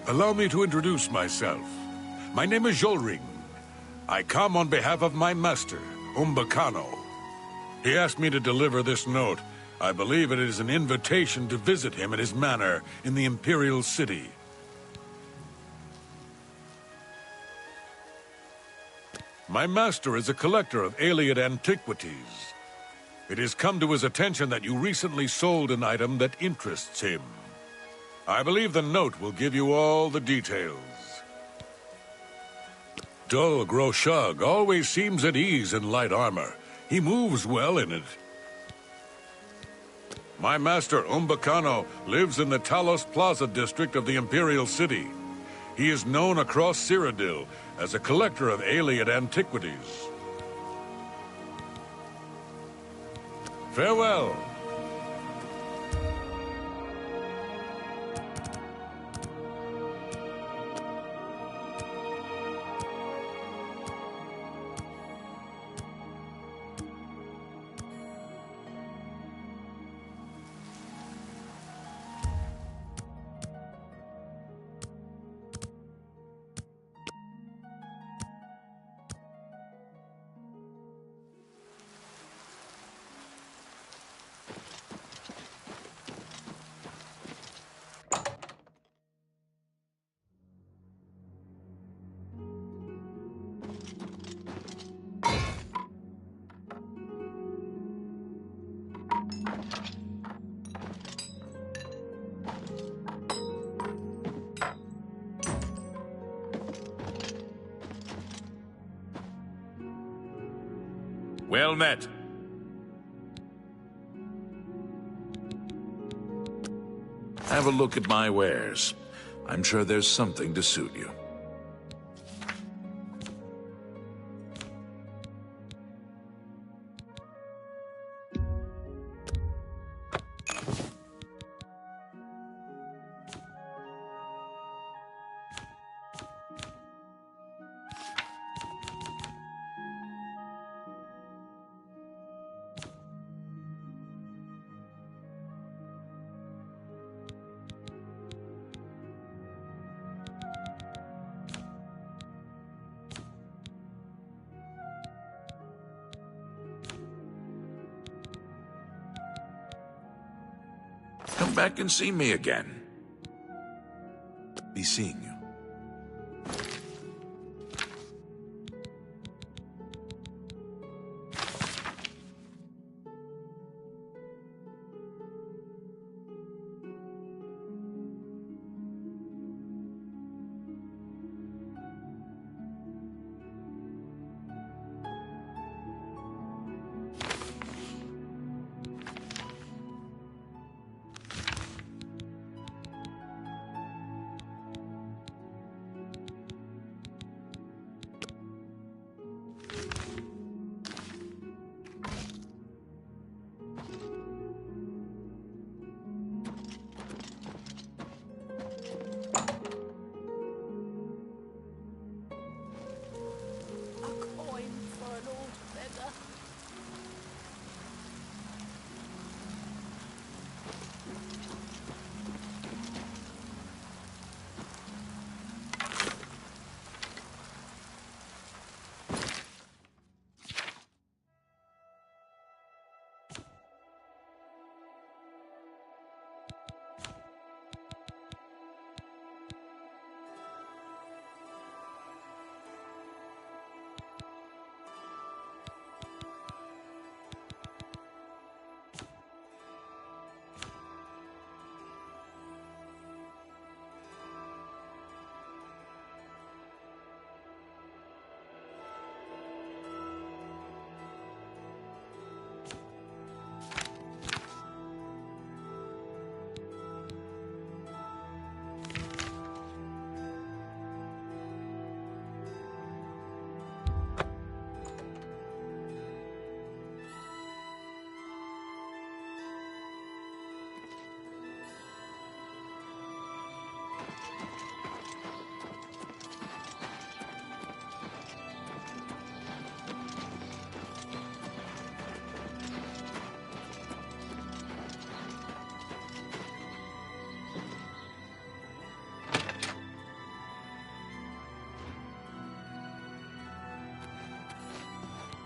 Allow me to introduce myself. My name is Jolring. I come on behalf of my master, Umbacano. He asked me to deliver this note. I believe it is an invitation to visit him at his manor in the Imperial City. My master is a collector of alien antiquities. It has come to his attention that you recently sold an item that interests him. I believe the note will give you all the details. Dull Groshug always seems at ease in light armor. He moves well in it. My master, Umbacano, lives in the Talos Plaza district of the Imperial City. He is known across Cyrodiil as a collector of alien antiquities. Farewell. Well met. Have a look at my wares. I'm sure there's something to suit you. Come back and see me again. Be seeing you.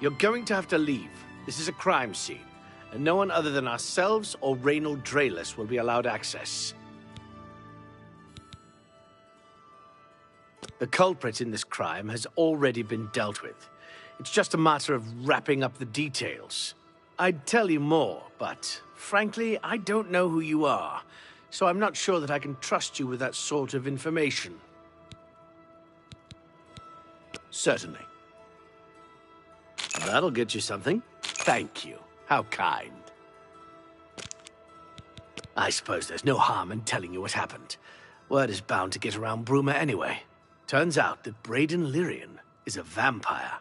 You're going to have to leave. This is a crime scene, and no one other than ourselves or Reynold Drayless will be allowed access. The culprit in this crime has already been dealt with. It's just a matter of wrapping up the details. I'd tell you more, but frankly, I don't know who you are, so I'm not sure that I can trust you with that sort of information. Certainly. That'll get you something. Thank you. How kind. I suppose there's no harm in telling you what happened. Word is bound to get around Bruma anyway. Turns out that Braden Lyrian is a vampire.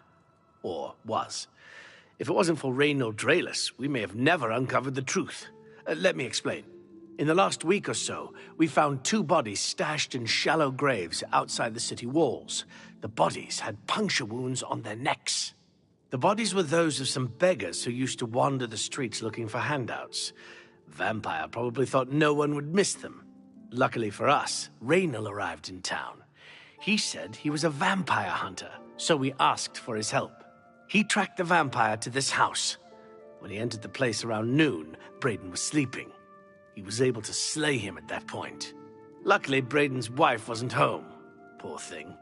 Or was. If it wasn't for Reynold Drayless, we may have never uncovered the truth. Let me explain. In the last week or so, we found 2 bodies stashed in shallow graves outside the city walls. The bodies had puncture wounds on their necks. The bodies were those of some beggars who used to wander the streets looking for handouts. Vampire probably thought no one would miss them. Luckily for us, Reynold arrived in town. He said he was a vampire hunter, so we asked for his help. He tracked the vampire to this house. When he entered the place around noon, Braden was sleeping. He was able to slay him at that point. Luckily, Braden's wife wasn't home. Poor thing.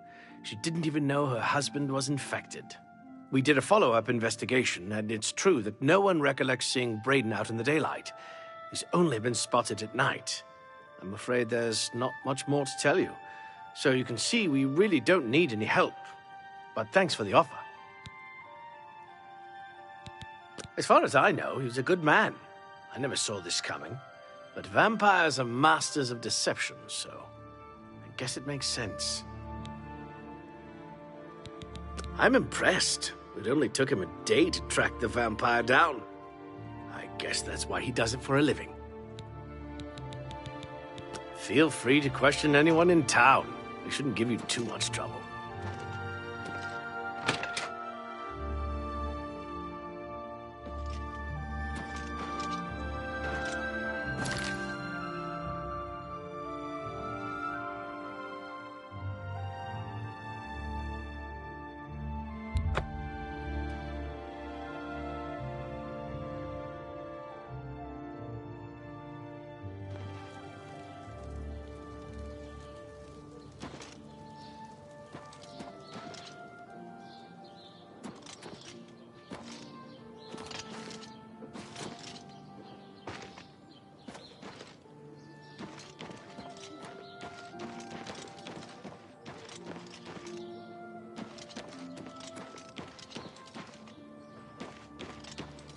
She didn't even know her husband was infected. We did a follow-up investigation, and it's true that no one recollects seeing Braden out in the daylight. He's only been spotted at night. I'm afraid there's not much more to tell you. So you can see we really don't need any help. But thanks for the offer. As far as I know, he was a good man. I never saw this coming. But vampires are masters of deception, so I guess it makes sense. I'm impressed. It only took him a day to track the vampire down. I guess that's why he does it for a living. Feel free to question anyone in town. We shouldn't give you too much trouble.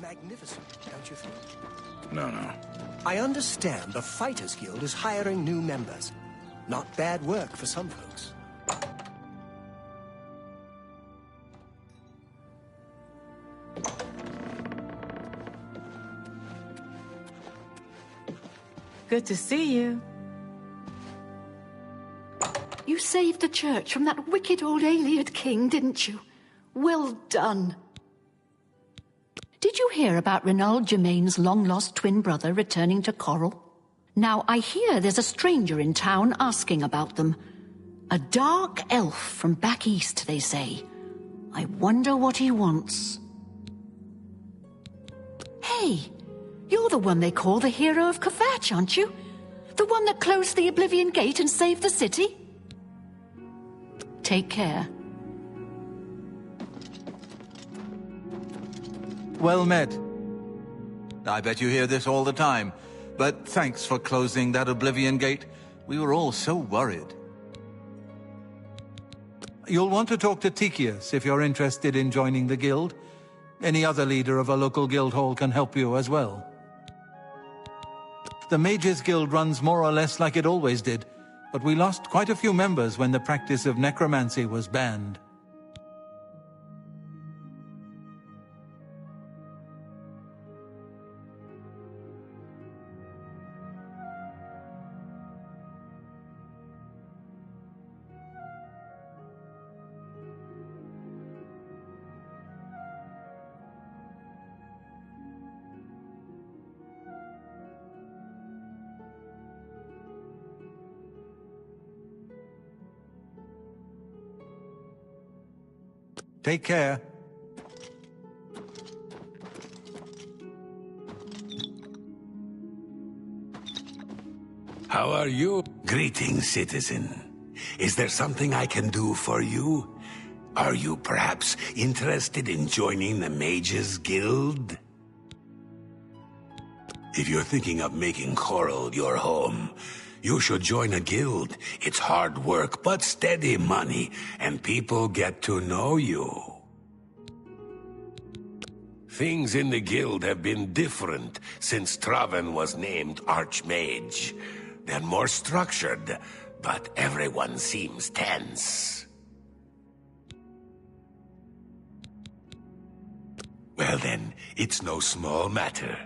Magnificent, don't you think? No. I understand the Fighters Guild is hiring new members. Not bad work for some folks. Good to see you. You saved the church from that wicked old Ayleid king, didn't you? Well done. Did you hear about Renald Germain's long-lost twin brother returning to Coral? Now, I hear there's a stranger in town asking about them. A dark elf from back east, they say. I wonder what he wants. Hey, you're the one they call the hero of Kvatch, aren't you? The one that closed the Oblivion Gate and saved the city? Take care. Well met. I bet you hear this all the time, but thanks for closing that Oblivion Gate. We were all so worried. You'll want to talk to Tikius if you're interested in joining the guild. Any other leader of a local guild hall can help you as well. The Mages Guild runs more or less like it always did, but we lost quite a few members when the practice of necromancy was banned. Take care. How are you? Greetings, citizen. Is there something I can do for you? Are you perhaps interested in joining the Mages Guild? If you're thinking of making Coral your home, you should join a guild. It's hard work, but steady money, and people get to know you. Things in the guild have been different since Traven was named Archmage. They're more structured, but everyone seems tense. Well then, it's no small matter.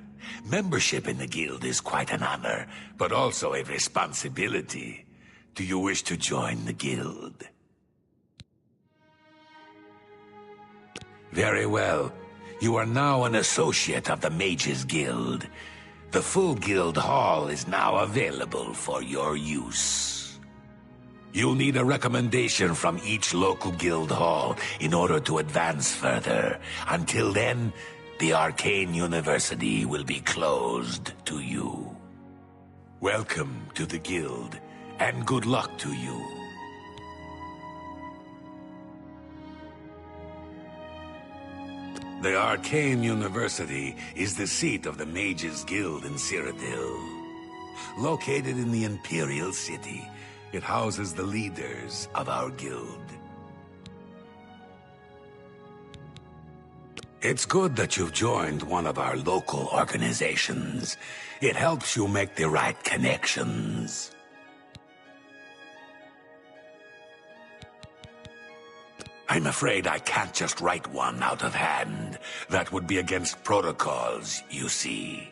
Membership in the guild is quite an honor, but also a responsibility. Do you wish to join the guild? Very well. You are now an associate of the Mages Guild. The full guild hall is now available for your use. You'll need a recommendation from each local guild hall in order to advance further. Until then, the Arcane University will be closed to you. Welcome to the guild, and good luck to you. The Arcane University is the seat of the Mages Guild in Cyrodiil. Located in the Imperial City, it houses the leaders of our guild. It's good that you've joined one of our local organizations. It helps you make the right connections. I'm afraid I can't just write one out of hand. That would be against protocols, you see.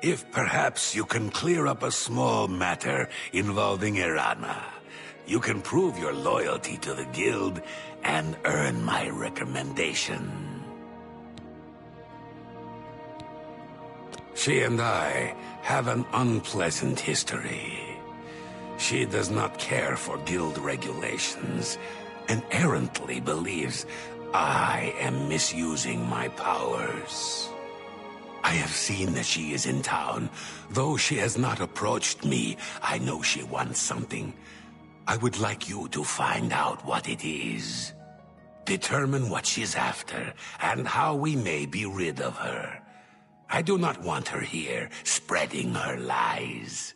If perhaps you can clear up a small matter involving Irana, you can prove your loyalty to the guild and earn my recommendation. She and I have an unpleasant history. She does not care for guild regulations, and errantly believes I am misusing my powers. I have seen that she is in town. Though she has not approached me, I know she wants something. I would like you to find out what it is. Determine what she's after, and how we may be rid of her. I do not want her here, spreading her lies.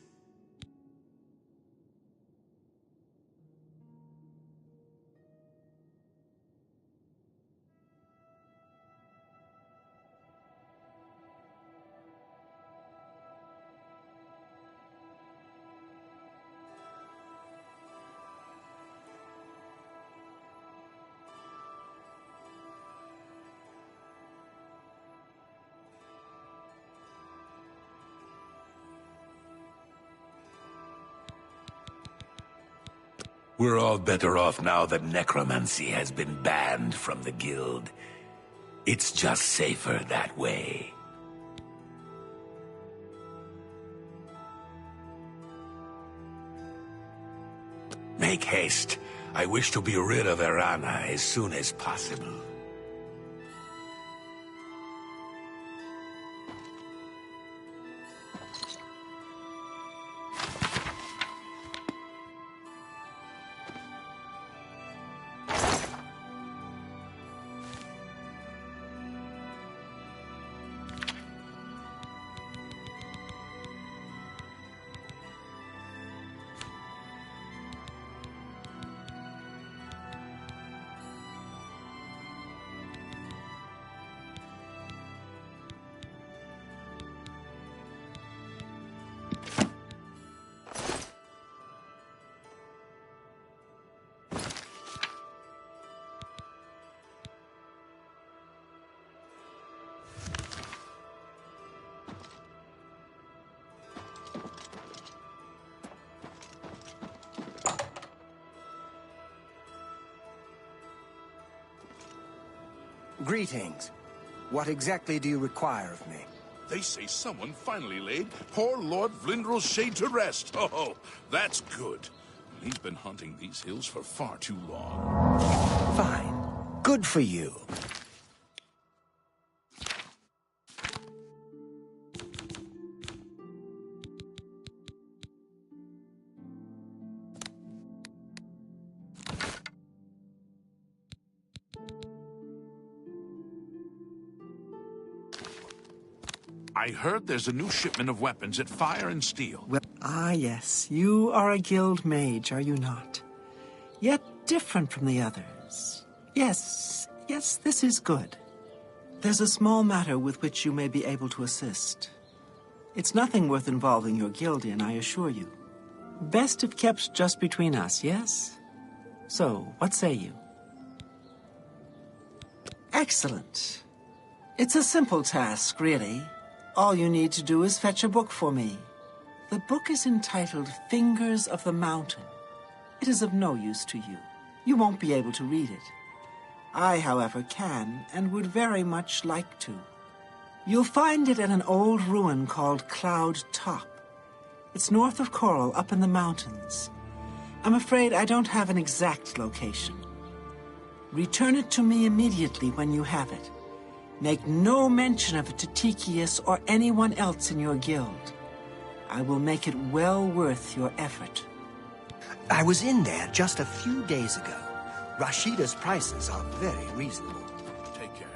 We're all better off now that necromancy has been banned from the guild. It's just safer that way. Make haste. I wish to be rid of Irana as soon as possible. Greetings. What exactly do you require of me? They say someone finally laid poor Lord Vlindrel's shade to rest. Oh, that's good. He's been hunting these hills for far too long. Fine. Good for you. I heard there's a new shipment of weapons at Fire and Steel. Well, yes. You are a guild mage, are you not? Yet different from the others. Yes, this is good. There's a small matter with which you may be able to assist. It's nothing worth involving your guild in, I assure you. Best if kept just between us, yes? So, what say you? Excellent. It's a simple task, really. All you need to do is fetch a book for me. The book is entitled Fingers of the Mountain. It is of no use to you. You won't be able to read it. I, however, can and would very much like to. You'll find it at an old ruin called Cloud Top. It's north of Coral, up in the mountains. I'm afraid I don't have an exact location. Return it to me immediately when you have it. Make no mention of it to Tychius or anyone else in your guild. I will make it well worth your effort. I was in there just a few days ago. Rashida's prices are very reasonable. Take care.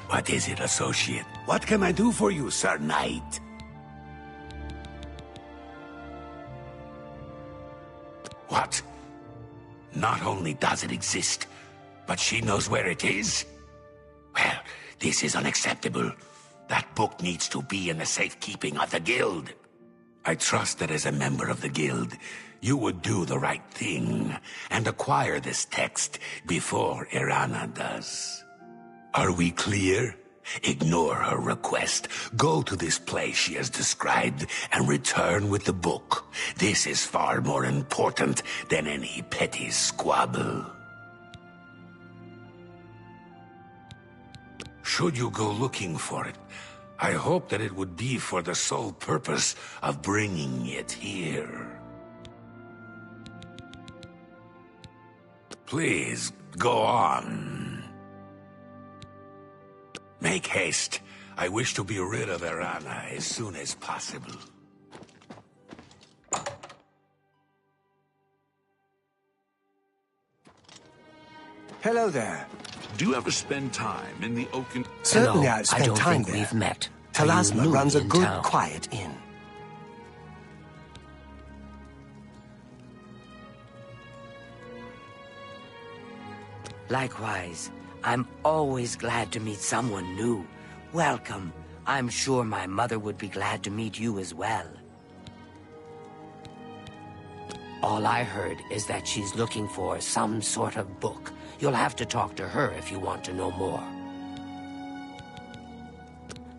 What is it, associate? What can I do for you, Sir Knight? What? Not only does it exist, but she knows where it is? Well, this is unacceptable. That book needs to be in the safekeeping of the guild. I trust that as a member of the guild, you would do the right thing and acquire this text before Irana does. Are we clear? Ignore her request. Go to this place she has described and return with the book. This is far more important than any petty squabble. Should you go looking for it, I hope that it would be for the sole purpose of bringing it here. Please, go on. Make haste. I wish to be rid of Irana as soon as possible. Hello there. Do you ever spend time in the Oaken... Certainly Hello, I've spent time there. We've met. Are you Talasma newly runs a in good, town? quiet inn. Likewise, I'm always glad to meet someone new. Welcome. I'm sure my mother would be glad to meet you as well. All I heard is that she's looking for some sort of book. You'll have to talk to her if you want to know more.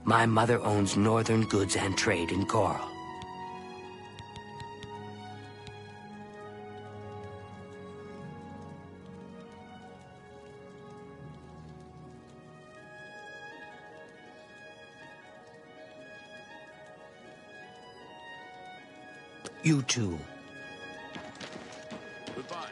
My mother owns Northern Goods and Trade in Coral. You too. Goodbye.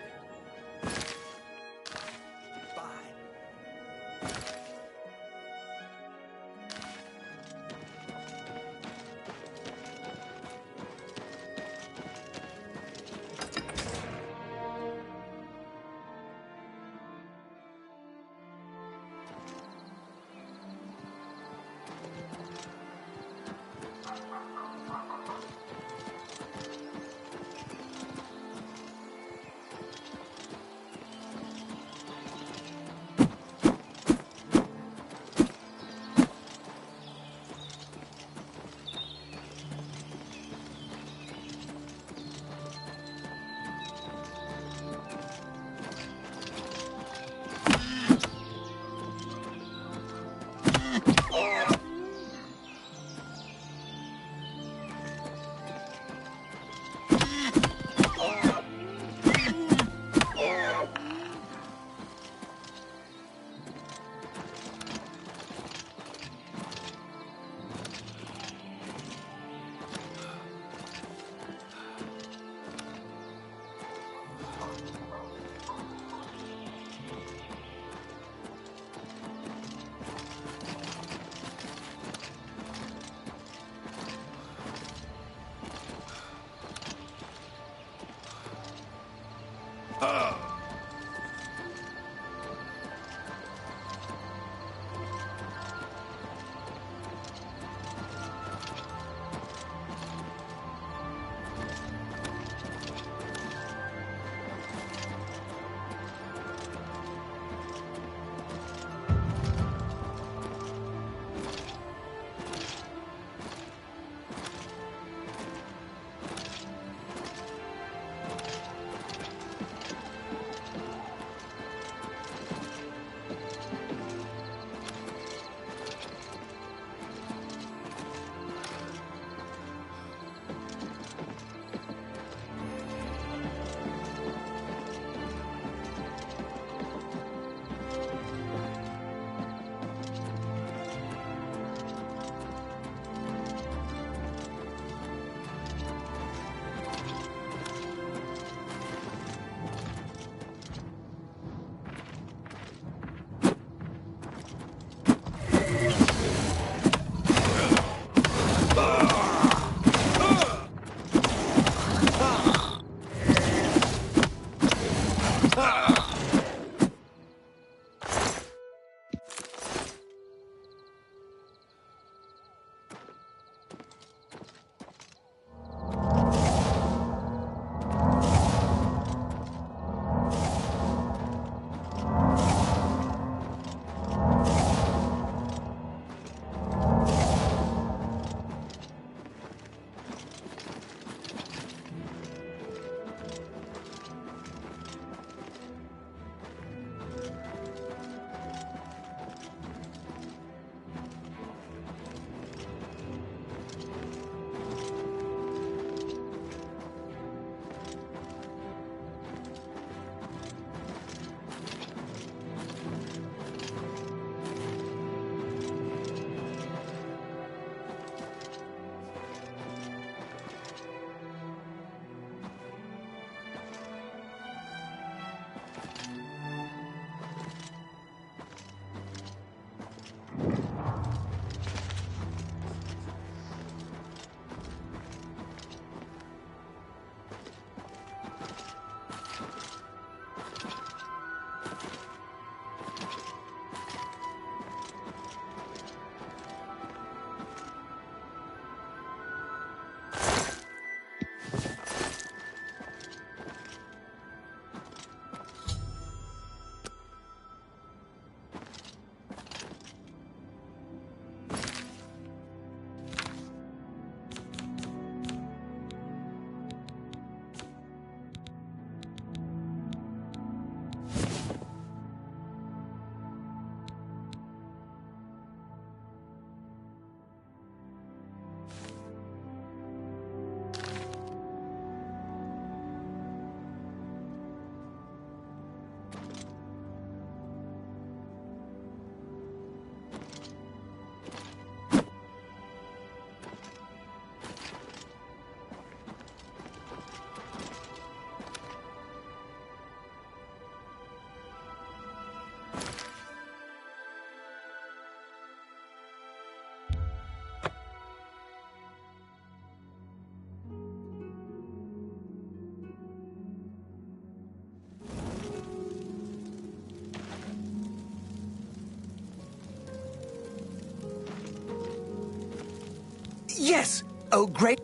Yes! Oh, great...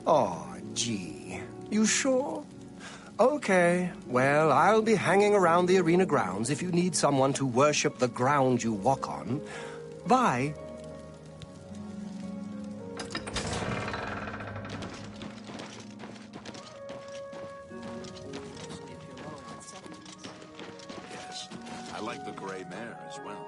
Oh, gee. You sure? Okay, well, I'll be hanging around the arena grounds if you need someone to worship the ground you walk on. Bye. Yes, I like the gray mare as well.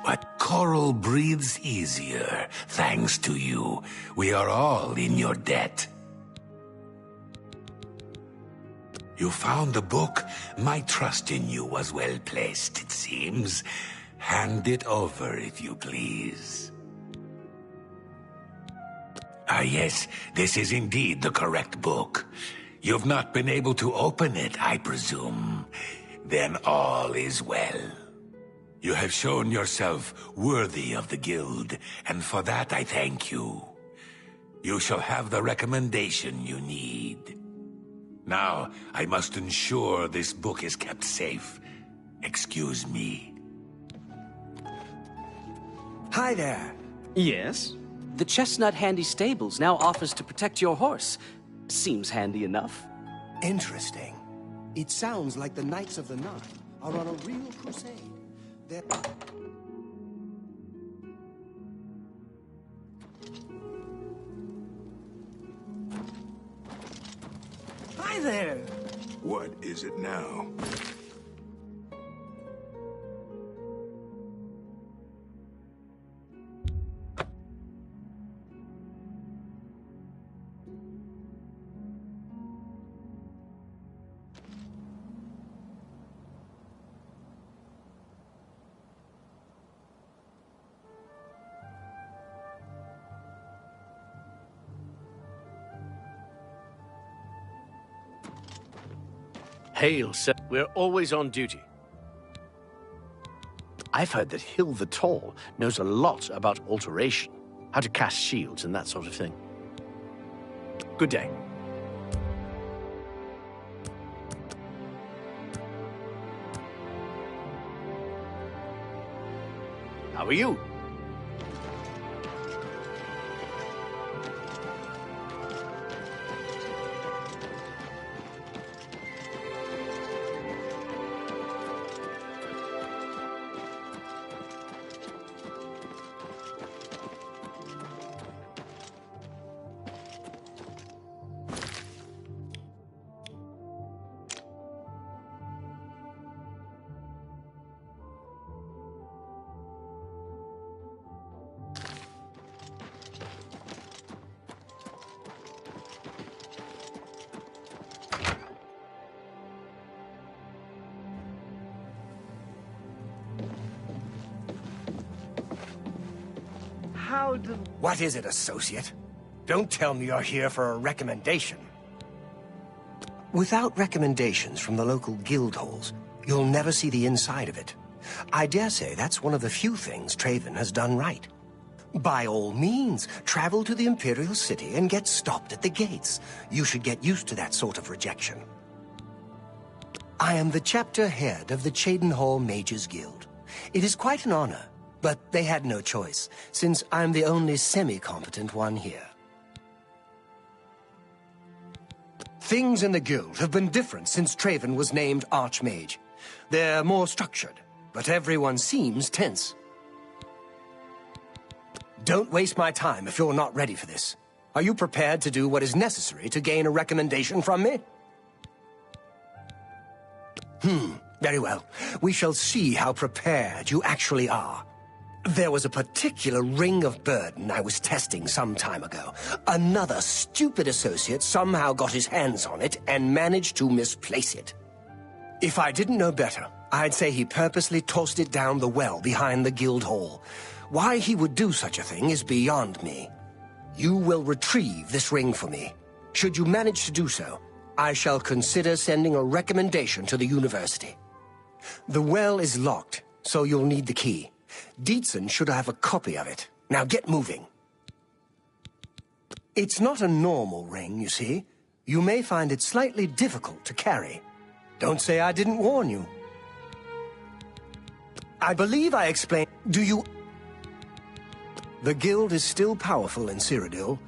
But coral breathes easier, thanks to you. We are all in your debt. You found the book. My trust in you was well placed, it seems. Hand it over, if you please. Ah, yes, this is indeed the correct book. You've not been able to open it, I presume. Then all is well. You have shown yourself worthy of the guild, and for that I thank you. You shall have the recommendation you need. Now, I must ensure this book is kept safe. Excuse me. Hi there. Yes? The Chestnut Handy Stables now offers to protect your horse. Seems handy enough. Interesting. It sounds like the Knights of the Nine are on a real crusade. They're... Hi there. What is it now? Hail, sir. We're always on duty. I've heard that Hill the Tall knows a lot about alteration, how to cast shields and that sort of thing. Good day. How are you? What is it, associate? Don't tell me you're here for a recommendation. Without recommendations from the local guild halls, you'll never see the inside of it. I dare say that's one of the few things Traven has done right. By all means, travel to the Imperial City and get stopped at the gates. You should get used to that sort of rejection. I am the chapter head of the Cheydinhal Mages Guild. It is quite an honor. But they had no choice, since I'm the only semi-competent one here. Things in the guild have been different since Traven was named Archmage. They're more structured, but everyone seems tense. Don't waste my time if you're not ready for this. Are you prepared to do what is necessary to gain a recommendation from me? Very well. We shall see how prepared you actually are. There was a particular ring of burden I was testing some time ago. Another stupid associate somehow got his hands on it and managed to misplace it. If I didn't know better, I'd say he purposely tossed it down the well behind the guild hall. Why he would do such a thing is beyond me. You will retrieve this ring for me. Should you manage to do so, I shall consider sending a recommendation to the university. The well is locked, so you'll need the key. Dietzen should have a copy of it. Now get moving. It's not a normal ring, you see. You may find it slightly difficult to carry. Don't say I didn't warn you. I believe I explained... Do you... The guild is still powerful in Cyrodiil.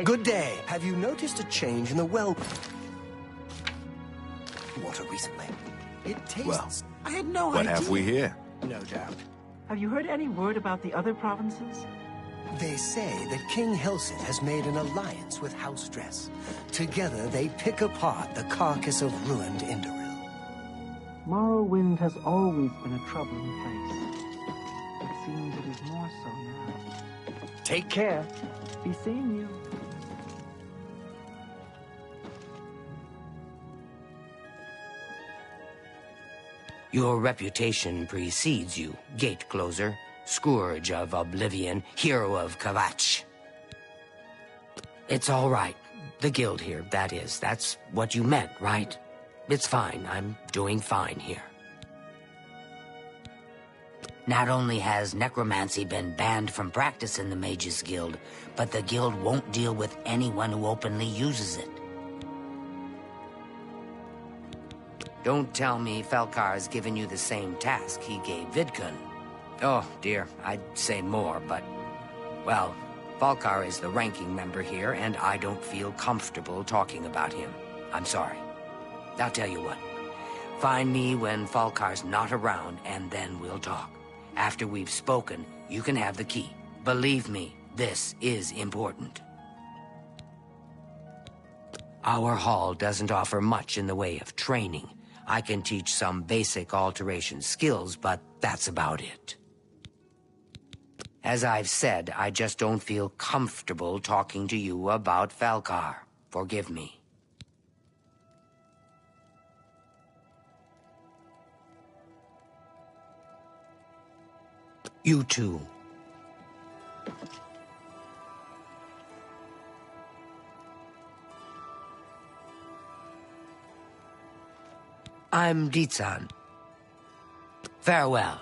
Good day. Have you noticed a change in the well... water recently? It tastes... Well, I had no what idea. have we here? No doubt. Have you heard any word about the other provinces? They say that King Helsin has made an alliance with House Dress. Together, they pick apart the carcass of ruined Indoril. Morrowind has always been a troubling place. It seems it is more so now. Take care. Be seeing you. Your reputation precedes you, gate closer, scourge of Oblivion, hero of Kvatch. It's all right. The guild here, that is. That's what you meant, right? It's fine. I'm doing fine here. Not only has necromancy been banned from practice in the Mages Guild, but the guild won't deal with anyone who openly uses it. Don't tell me Falcar's given you the same task he gave Vidkun. Oh, dear, I'd say more, but... Well, Falcar is the ranking member here, and I don't feel comfortable talking about him. I'm sorry. I'll tell you what. Find me when Falcar's not around, and then we'll talk. After we've spoken, you can have the key. Believe me, this is important. Our hall doesn't offer much in the way of training. I can teach some basic alteration skills, but that's about it. As I've said, I just don't feel comfortable talking to you about Falcar. Forgive me. You too. I'm Dietsan. Farewell.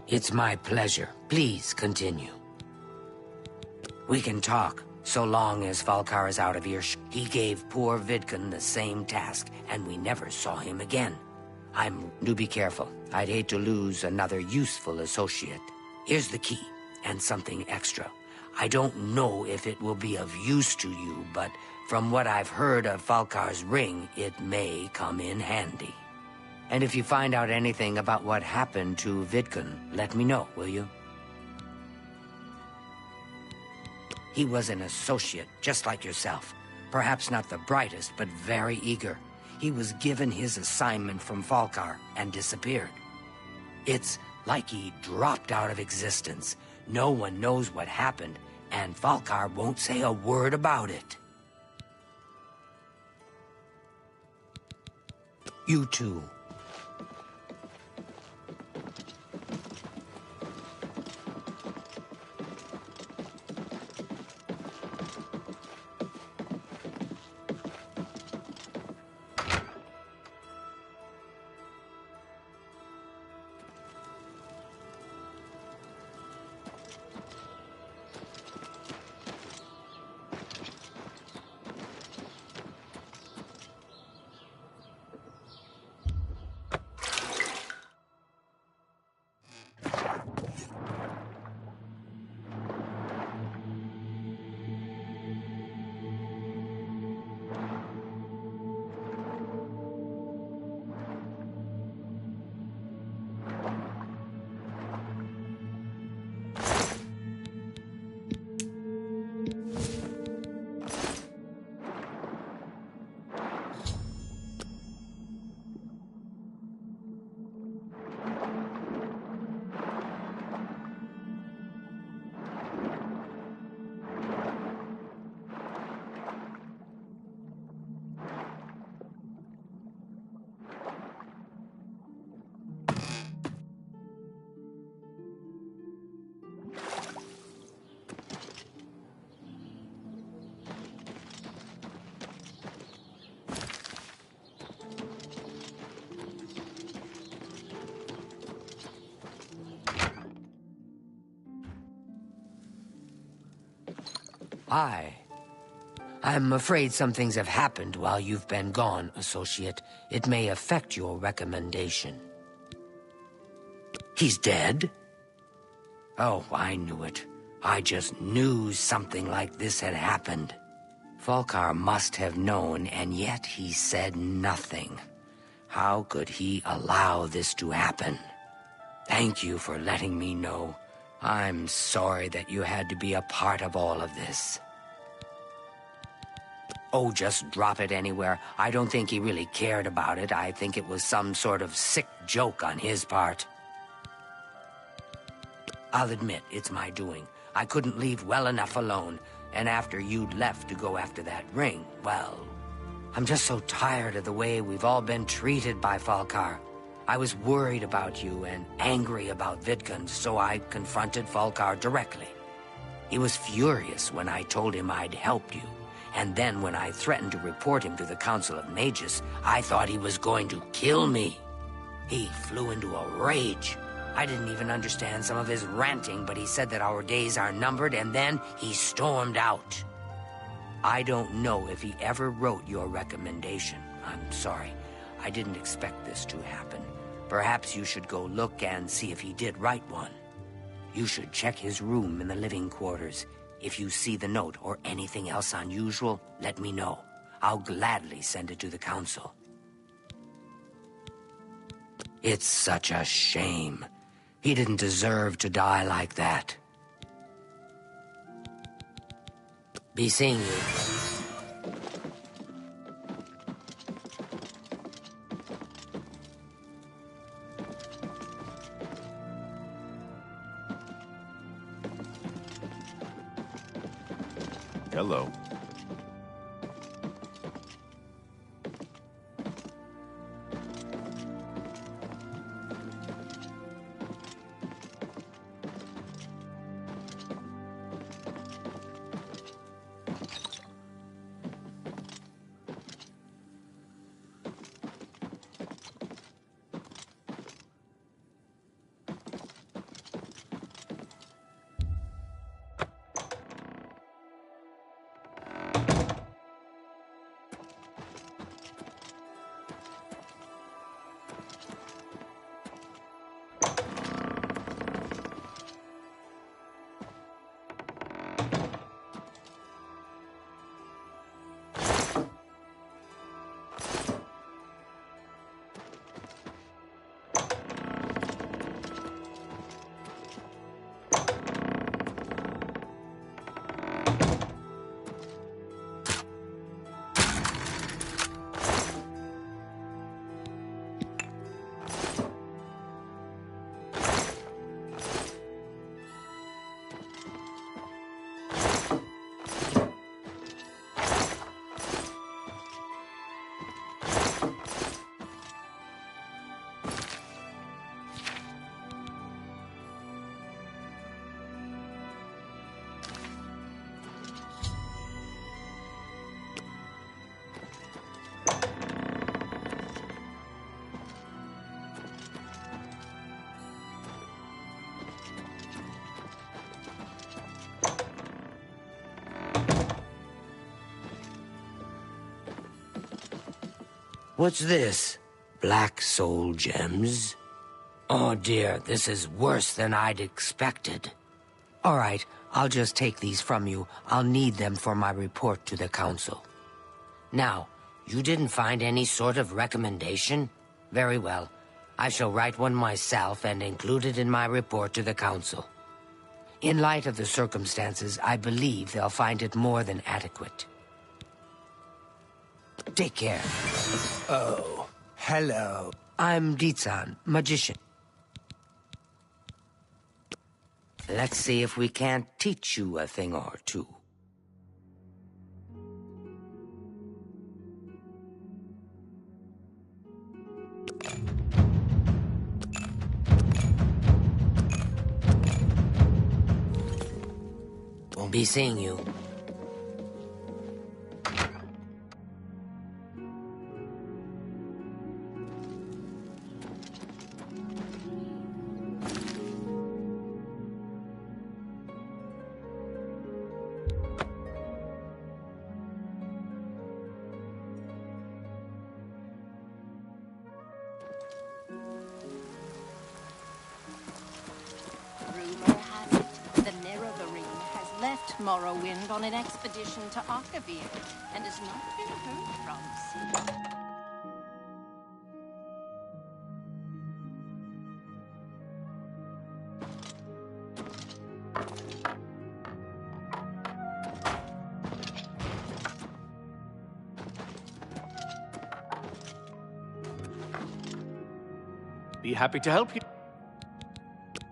It's my pleasure. Please continue. We can talk, so long as Falcar is out of earshot. He gave poor Vidkun the same task, and we never saw him again. Do be careful. I'd hate to lose another useful associate. Here's the key, and something extra. I don't know if it will be of use to you, but from what I've heard of Falcar's ring, it may come in handy. And if you find out anything about what happened to Vidkun, let me know, will you? He was an associate, just like yourself. Perhaps not the brightest, but very eager. He was given his assignment from Falcar and disappeared. It's like he dropped out of existence. No one knows what happened, and Falcar won't say a word about it. You too. I'm afraid some things have happened while you've been gone, Associate. It may affect your recommendation. He's dead? Oh, I knew it. I just knew something like this had happened. Falcar must have known, and yet he said nothing. How could he allow this to happen? Thank you for letting me know. I'm sorry that you had to be a part of all of this. Oh, just drop it anywhere. I don't think he really cared about it. I think it was some sort of sick joke on his part. I'll admit, it's my doing. I couldn't leave well enough alone, and after you'd left to go after that ring, well... I'm just so tired of the way we've all been treated by Falcar. I was worried about you and angry about Vidkun, so I confronted Falcar directly. He was furious when I told him I'd helped you. And then when I threatened to report him to the Council of Mages, I thought he was going to kill me. He flew into a rage. I didn't even understand some of his ranting, but he said that our days are numbered, and then he stormed out. I don't know if he ever wrote your recommendation. I'm sorry. I didn't expect this to happen. Perhaps you should go look and see if he did write one. You should check his room in the living quarters. If you see the note or anything else unusual, let me know. I'll gladly send it to the Council. It's such a shame. He didn't deserve to die like that. Be seeing you. Hello. What's this? Black soul gems? Oh dear, this is worse than I'd expected. All right, I'll just take these from you. I'll need them for my report to the Council. Now, you didn't find any sort of recommendation? Very well. I shall write one myself and include it in my report to the Council. In light of the circumstances, I believe they'll find it more than adequate. Take care. Oh, hello. I'm Ditsan, magician. Let's see if we can't teach you a thing or two. Be seeing you. Morrowind on an expedition to Oblivion and has not been heard from since. Be happy to help you.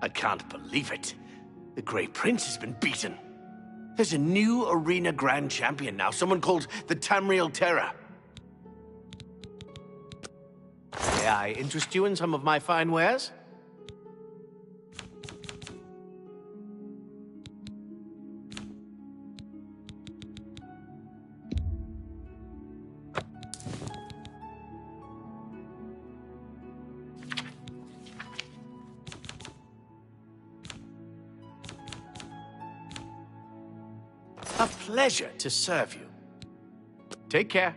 I can't believe it. The Grey Prince has been beaten. There's a new arena grand champion now, someone called the Tamriel Terror. May I interest you in some of my fine wares? A pleasure to serve you. Take care.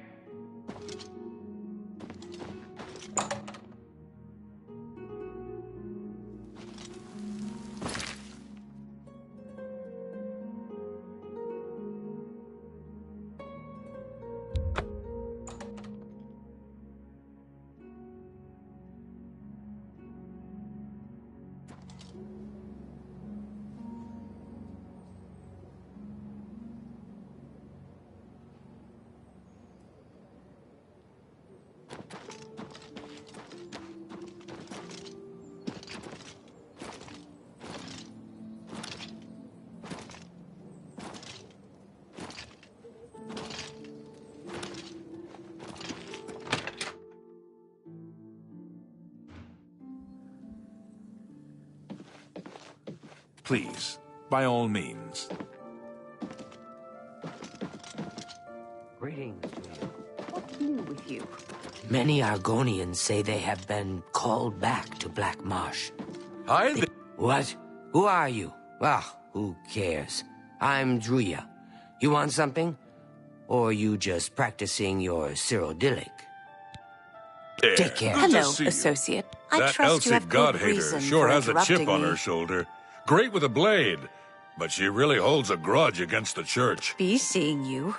Please, by all means. Greetings to you. What's new with you? Many Argonians say they have been called back to Black Marsh. What? Who are you? Well, who cares? I'm Druya. You want something? Or are you just practicing your Cyrodiilic? Yeah, Take care. good to Hello, see you. associate. I That trust you Elsie have good God-hater reason sure for has a chip interrupting on me. her shoulder. Great with a blade, but she really holds a grudge against the church. Be seeing you.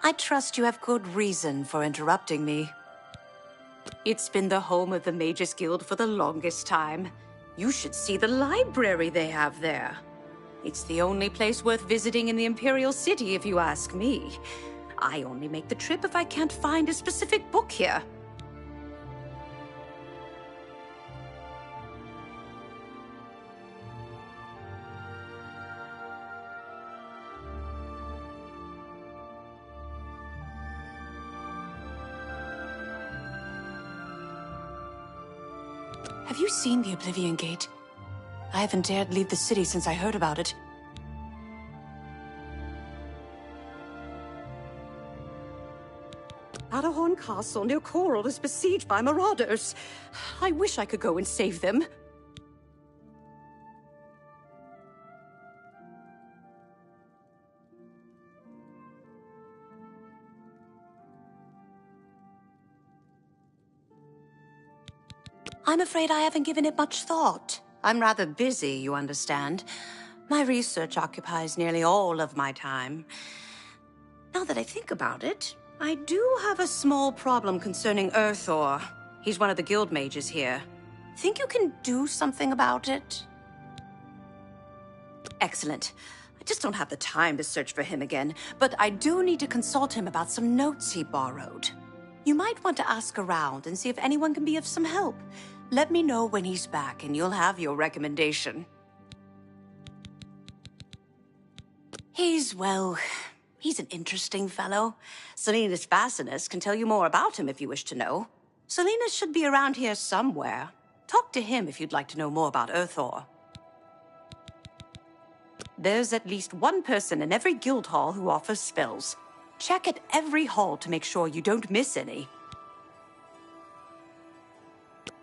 I trust you have good reason for interrupting me. It's been the home of the Mages Guild for the longest time. You should see the library they have there. It's the only place worth visiting in the Imperial City, if you ask me. I only make the trip if I can't find a specific book here. Have you seen the Oblivion Gate? I haven't dared leave the city since I heard about it. Adahorn Castle near Coral is besieged by marauders. I wish I could go and save them. I'm afraid I haven't given it much thought. I'm rather busy, you understand. My research occupies nearly all of my time. Now that I think about it, I do have a small problem concerning Earthor. He's one of the guild mages here. Think you can do something about it? Excellent. I just don't have the time to search for him again, but I do need to consult him about some notes he borrowed. You might want to ask around and see if anyone can be of some help. Let me know when he's back, and you'll have your recommendation. He's an interesting fellow. Salinas Facinus can tell you more about him if you wish to know. Salinas should be around here somewhere. Talk to him if you'd like to know more about Earthor. There's at least one person in every guild hall who offers spells. Check at every hall to make sure you don't miss any.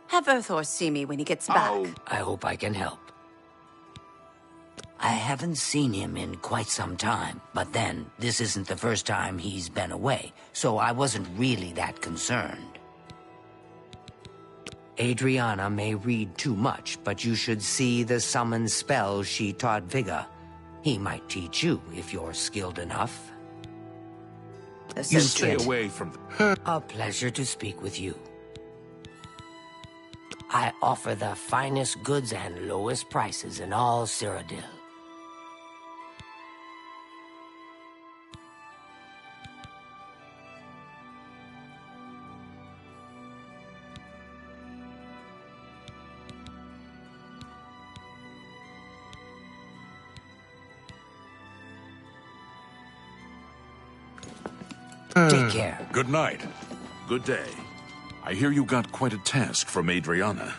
Have Earthor see me when he gets back. I hope I can help. I haven't seen him in quite some time, but then, this isn't the first time he's been away, so I wasn't really that concerned. Adriana may read too much, but you should see the summon spell she taught Vigga. He might teach you if you're skilled enough. You stay away from the... A pleasure to speak with you. I offer the finest goods and lowest prices in all Cyrodiil. Take care. Good night. Good day. I hear you got quite a task from Adriana.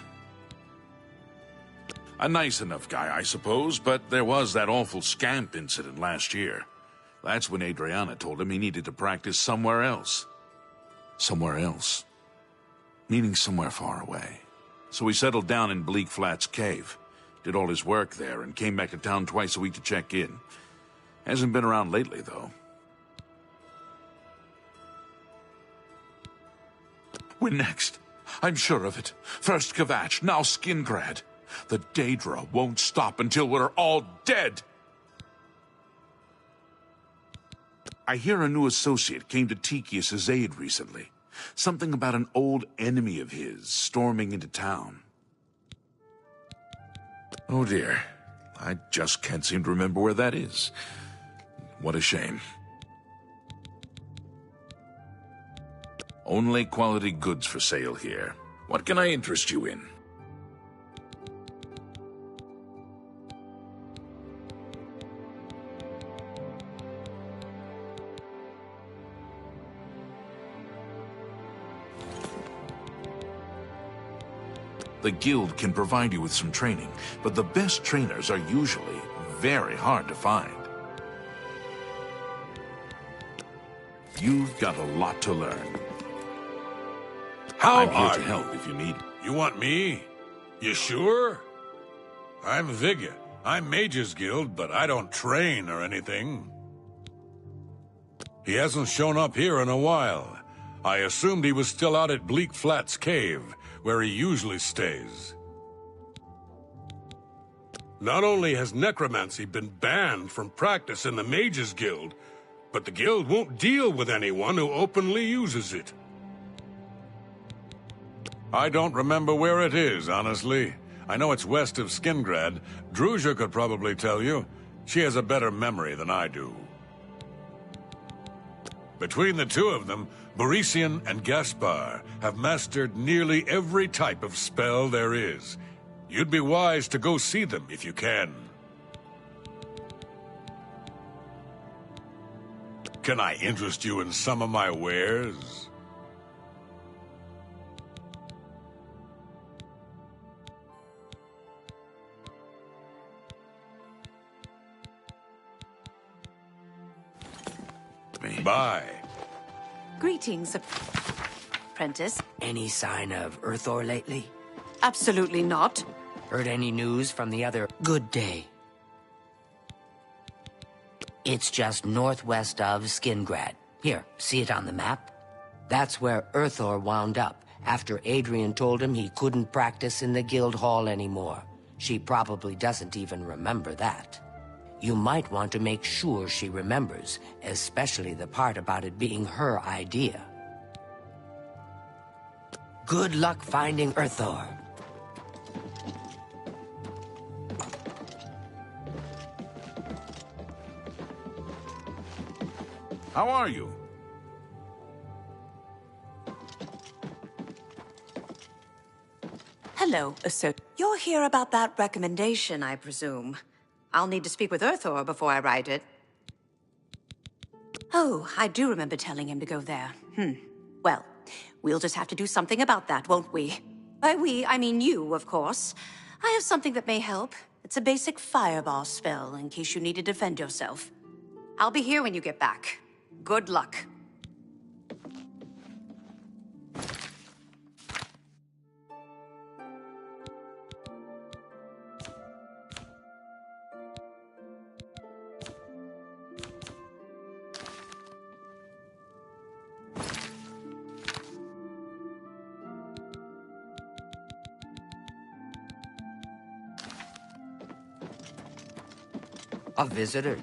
A nice enough guy, I suppose, but there was that awful scamp incident last year. That's when Adriana told him he needed to practice somewhere else. Somewhere else. Meaning somewhere far away. So he settled down in Bleak Flats Cave, did all his work there, and came back to town twice a week to check in. Hasn't been around lately, though. We're next. I'm sure of it. First Kvatch, now Skingrad. The Daedra won't stop until we're all dead. I hear a new associate came to Tychius's aid recently. Something about an old enemy of his storming into town. Oh dear. I just can't seem to remember where that is. What a shame. Only quality goods for sale here. What can I interest you in? The guild can provide you with some training, but the best trainers are usually very hard to find. You've got a lot to learn. I'm here to help if you need. You want me? You sure? I'm Vigga. I'm Mage's Guild, but I don't train or anything. He hasn't shown up here in a while. I assumed he was still out at Bleak Flats Cave, where he usually stays. Not only has necromancy been banned from practice in the Mage's Guild, but the guild won't deal with anyone who openly uses it. I don't remember where it is, honestly. I know it's west of Skingrad. Druzia could probably tell you. She has a better memory than I do. Between the two of them, Borisian and Gaspar have mastered nearly every type of spell there is. You'd be wise to go see them if you can. Can I interest you in some of my wares? Bye. Greetings, apprentice. Any sign of Earthor lately? Absolutely not. Heard any news from the other? Good day. It's just northwest of Skingrad. Here, see it on the map? That's where Earthor wound up, after Adrian told him he couldn't practice in the guild hall anymore. She probably doesn't even remember that. You might want to make sure she remembers, especially the part about it being her idea. Good luck finding Earthor. How are you? Hello, You're here about that recommendation, I presume. I'll need to speak with Earthor before I write it. Oh, I do remember telling him to go there. Well, we'll just have to do something about that, won't we? By we, I mean you, of course. I have something that may help. It's a basic fireball spell, in case you need to defend yourself. I'll be here when you get back. Good luck. A visitor.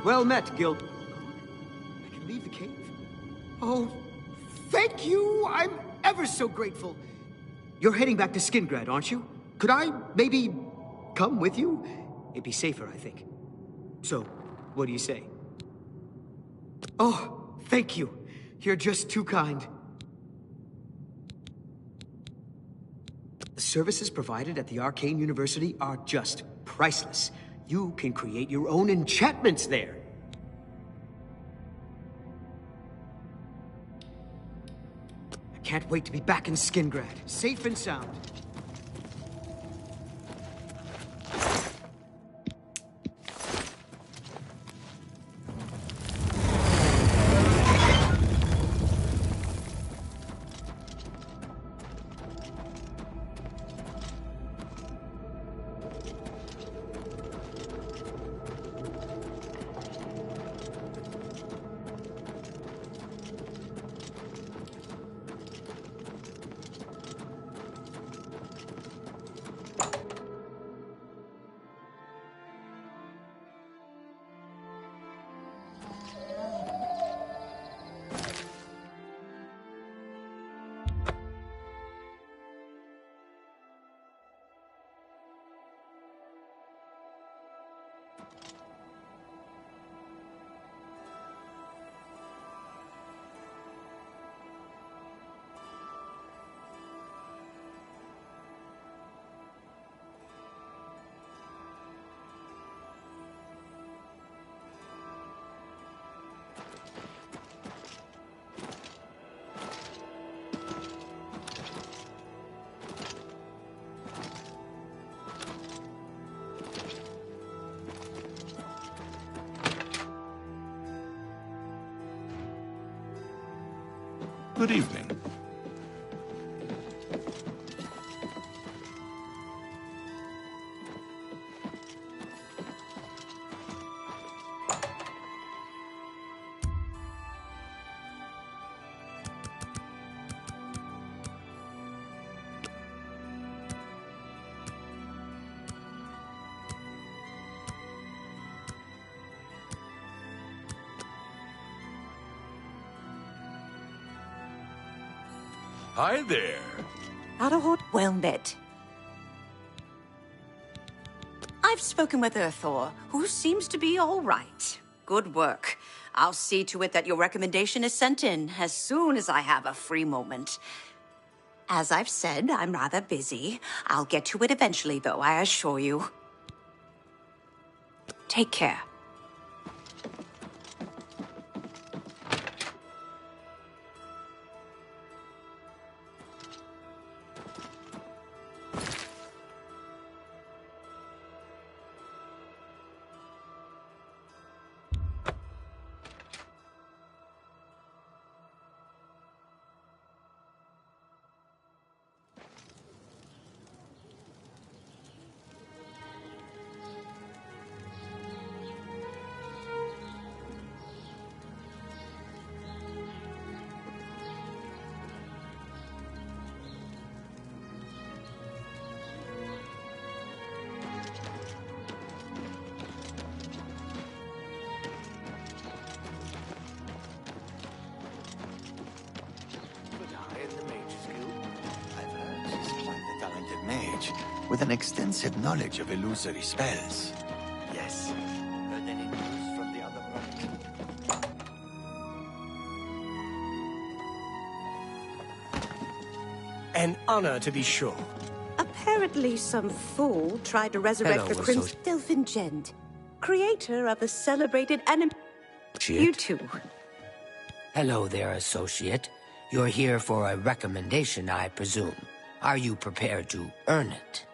Well met, Guild. I can leave the cave. Oh, thank you! I'm ever so grateful. You're heading back to Skingrad, aren't you? Could I maybe come with you? It'd be safer, I think. So, what do you say? Oh, thank you. You're just too kind. The services provided at the Arcane University are just priceless. You can create your own enchantments there. I can't wait to be back in Skingrad, safe and sound. Good evening. Hi there. Well met. I've spoken with Earthor, who seems to be all right. Good work. I'll see to it that your recommendation is sent in as soon as I have a free moment. As I've said, I'm rather busy. I'll get to it eventually, though, I assure you. Take care. With an extensive knowledge of illusory spells. Yes. Heard any news from the other world? An honor, to be sure. Apparently some fool tried to resurrect the Crimson Dilfingent, creator of a celebrated anime. You too. Hello there, associate. You're here for a recommendation, I presume. Are you prepared to earn it?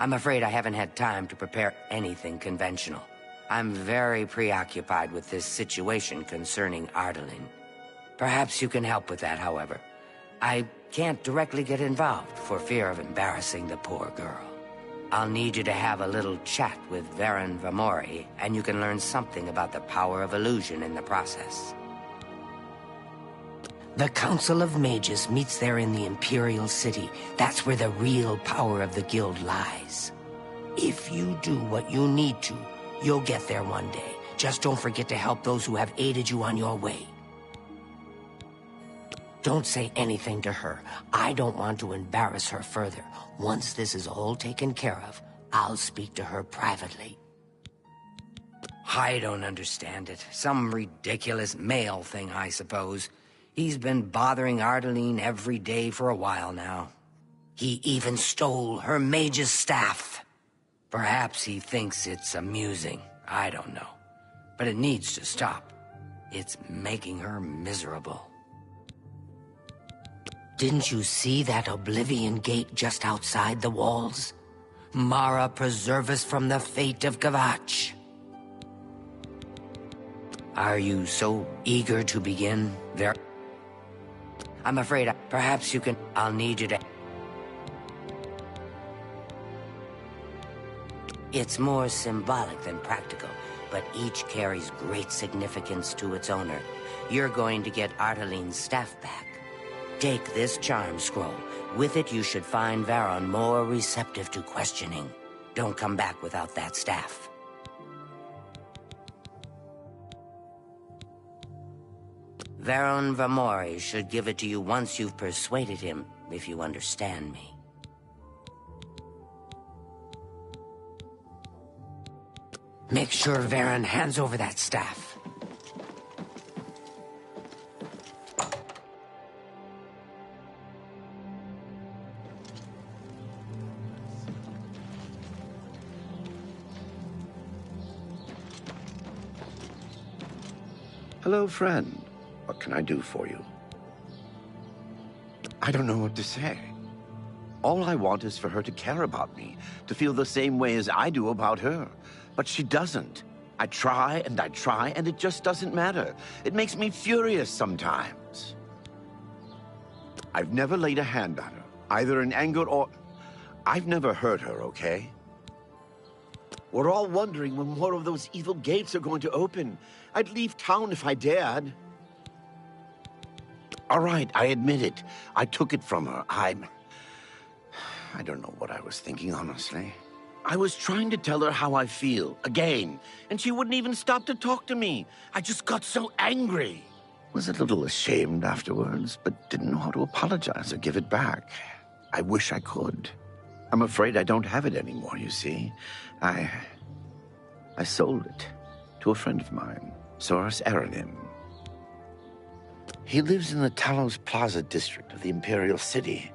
I'm afraid I haven't had time to prepare anything conventional. I'm very preoccupied with this situation concerning Ardaline. Perhaps you can help with that, however. I can't directly get involved for fear of embarrassing the poor girl. I'll need you to have a little chat with Varen Vamori, and you can learn something about the power of illusion in the process. The Council of Mages meets there in the Imperial City. That's where the real power of the Guild lies. If you do what you need to, You'll get there one day. Just don't forget to help those who have aided you on your way. Don't say anything to her. I don't want to embarrass her further. Once this is all taken care of, I'll speak to her privately. I don't understand it. Some ridiculous male thing, I suppose. He's been bothering Ardeline every day for a while now. He even stole her mage's staff. Perhaps he thinks it's amusing. I don't know. But it needs to stop. It's making her miserable. Didn't you see that Oblivion Gate just outside the walls? Mara preserve us from the fate of Kvatch. Are you so eager to begin? I'm afraid perhaps you can... I'll need you to... It's more symbolic than practical, but each carries great significance to its owner. You're going to get Ardeline's staff back. Take this charm scroll. With it, you should find Varon more receptive to questioning. Don't come back without that staff. Varon Vamori should give it to you once you've persuaded him, if you understand me. Make sure Varon hands over that staff. Hello, friend. What can I do for you? I don't know what to say. All I want is for her to care about me, to feel the same way as I do about her. But she doesn't. I try, and it just doesn't matter. It makes me furious sometimes. I've never laid a hand on her, either in anger or... I've never hurt her, okay? We're all wondering when more of those evil gates are going to open. I'd leave town if I dared. All right, I admit it. I took it from her. I don't know what I was thinking, honestly. I was trying to tell her how I feel, again, and she wouldn't even stop to talk to me. I just got so angry. Was a little ashamed afterwards, but didn't know how to apologize or give it back. I wish I could. I'm afraid I don't have it anymore, you see. I sold it to a friend of mine, Soros Aranim. He lives in the Talos Plaza district of the Imperial City.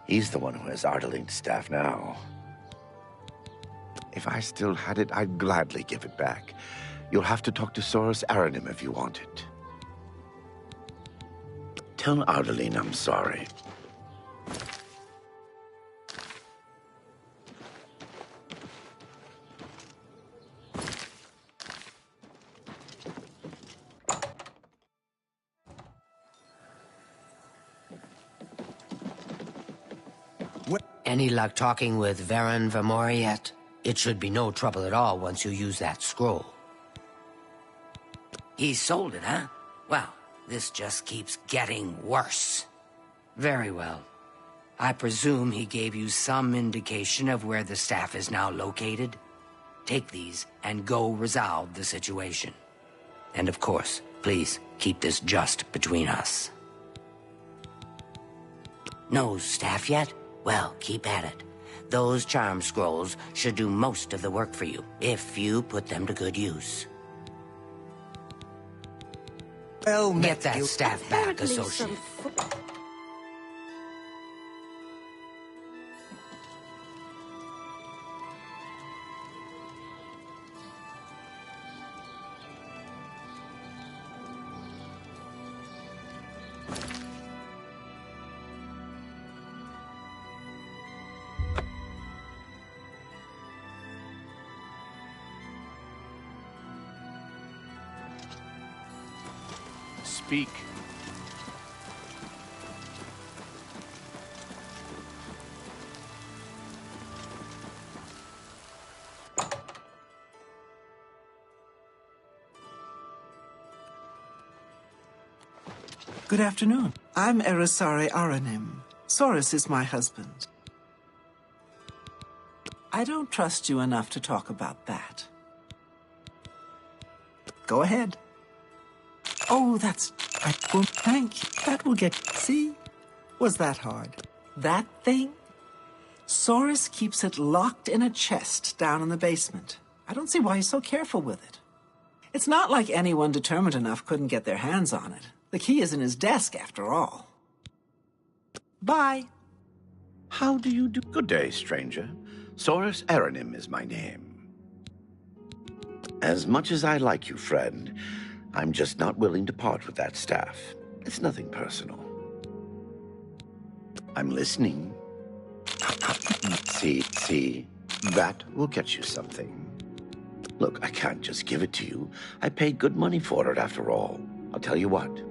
He's the one who has Ardeline's staff now. If I still had it, I'd gladly give it back. You'll have to talk to Soros Aranim if you want it. Tell Ardeline I'm sorry. Any luck talking with Varon Vamori yet? It should be no trouble at all once you use that scroll. He sold it, huh? Well, this just keeps getting worse. Very well. I presume he gave you some indication of where the staff is now located? Take these and go resolve the situation. And of course, please keep this just between us. No staff yet? Well, keep at it. Those charm scrolls should do most of the work for you, if you put them to good use. Well, get that staff back, associate. Speak. Good afternoon. I'm Erisari Aranim. Soros is my husband. I don't trust you enough to talk about that. Go ahead. Oh, that's... Well, thank you. That will get... See? Was that hard? That thing? Saurus keeps it locked in a chest down in the basement. I don't see why he's so careful with it. It's not like anyone determined enough couldn't get their hands on it. The key is in his desk, after all. Bye. How do you do? Good day, stranger. Saurus Aranim is my name. As much as I like you, friend, I'm just not willing to part with that staff. It's nothing personal. I'm listening. See, that will get you something. Look, I can't just give it to you. I paid good money for it, after all. I'll tell you what.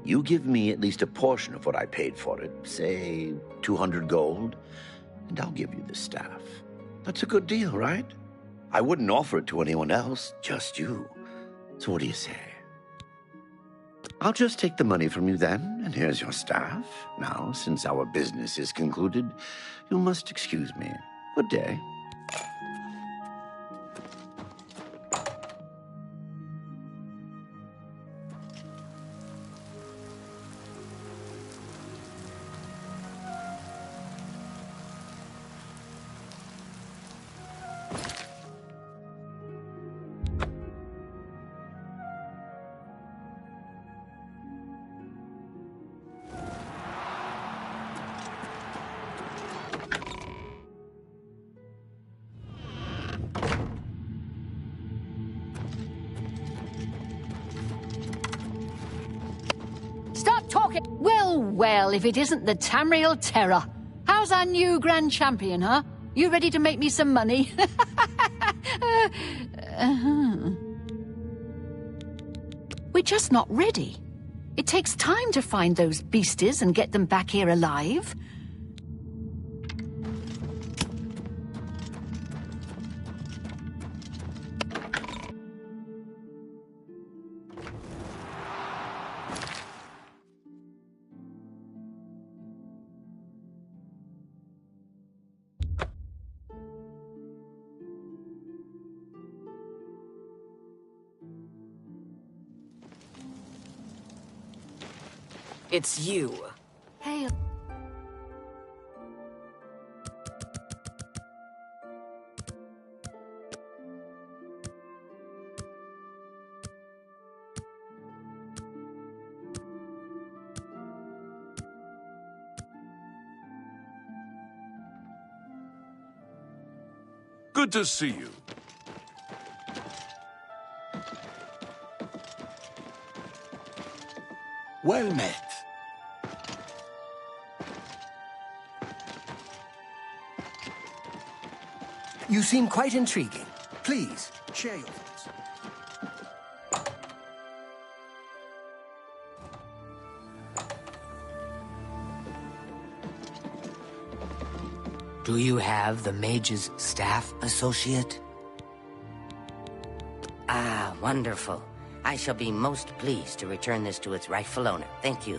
You give me at least a portion of what I paid for it, say 200 gold, and I'll give you the staff. That's a good deal, right? I wouldn't offer it to anyone else, just you. So what do you say? I'll just take the money from you then, and here's your staff. Now, since our business is concluded, you must excuse me. Good day. Well, if it isn't the Tamriel Terror. How's our new Grand Champion, huh? You ready to make me some money? We're just not ready. It takes time to find those beasties and get them back here alive. It's you. Hey. Good to see you. Well met. You seem quite intriguing. Please, share your thoughts. Do you have the mage's staff, associate? Ah, wonderful. I shall be most pleased to return this to its rightful owner. Thank you.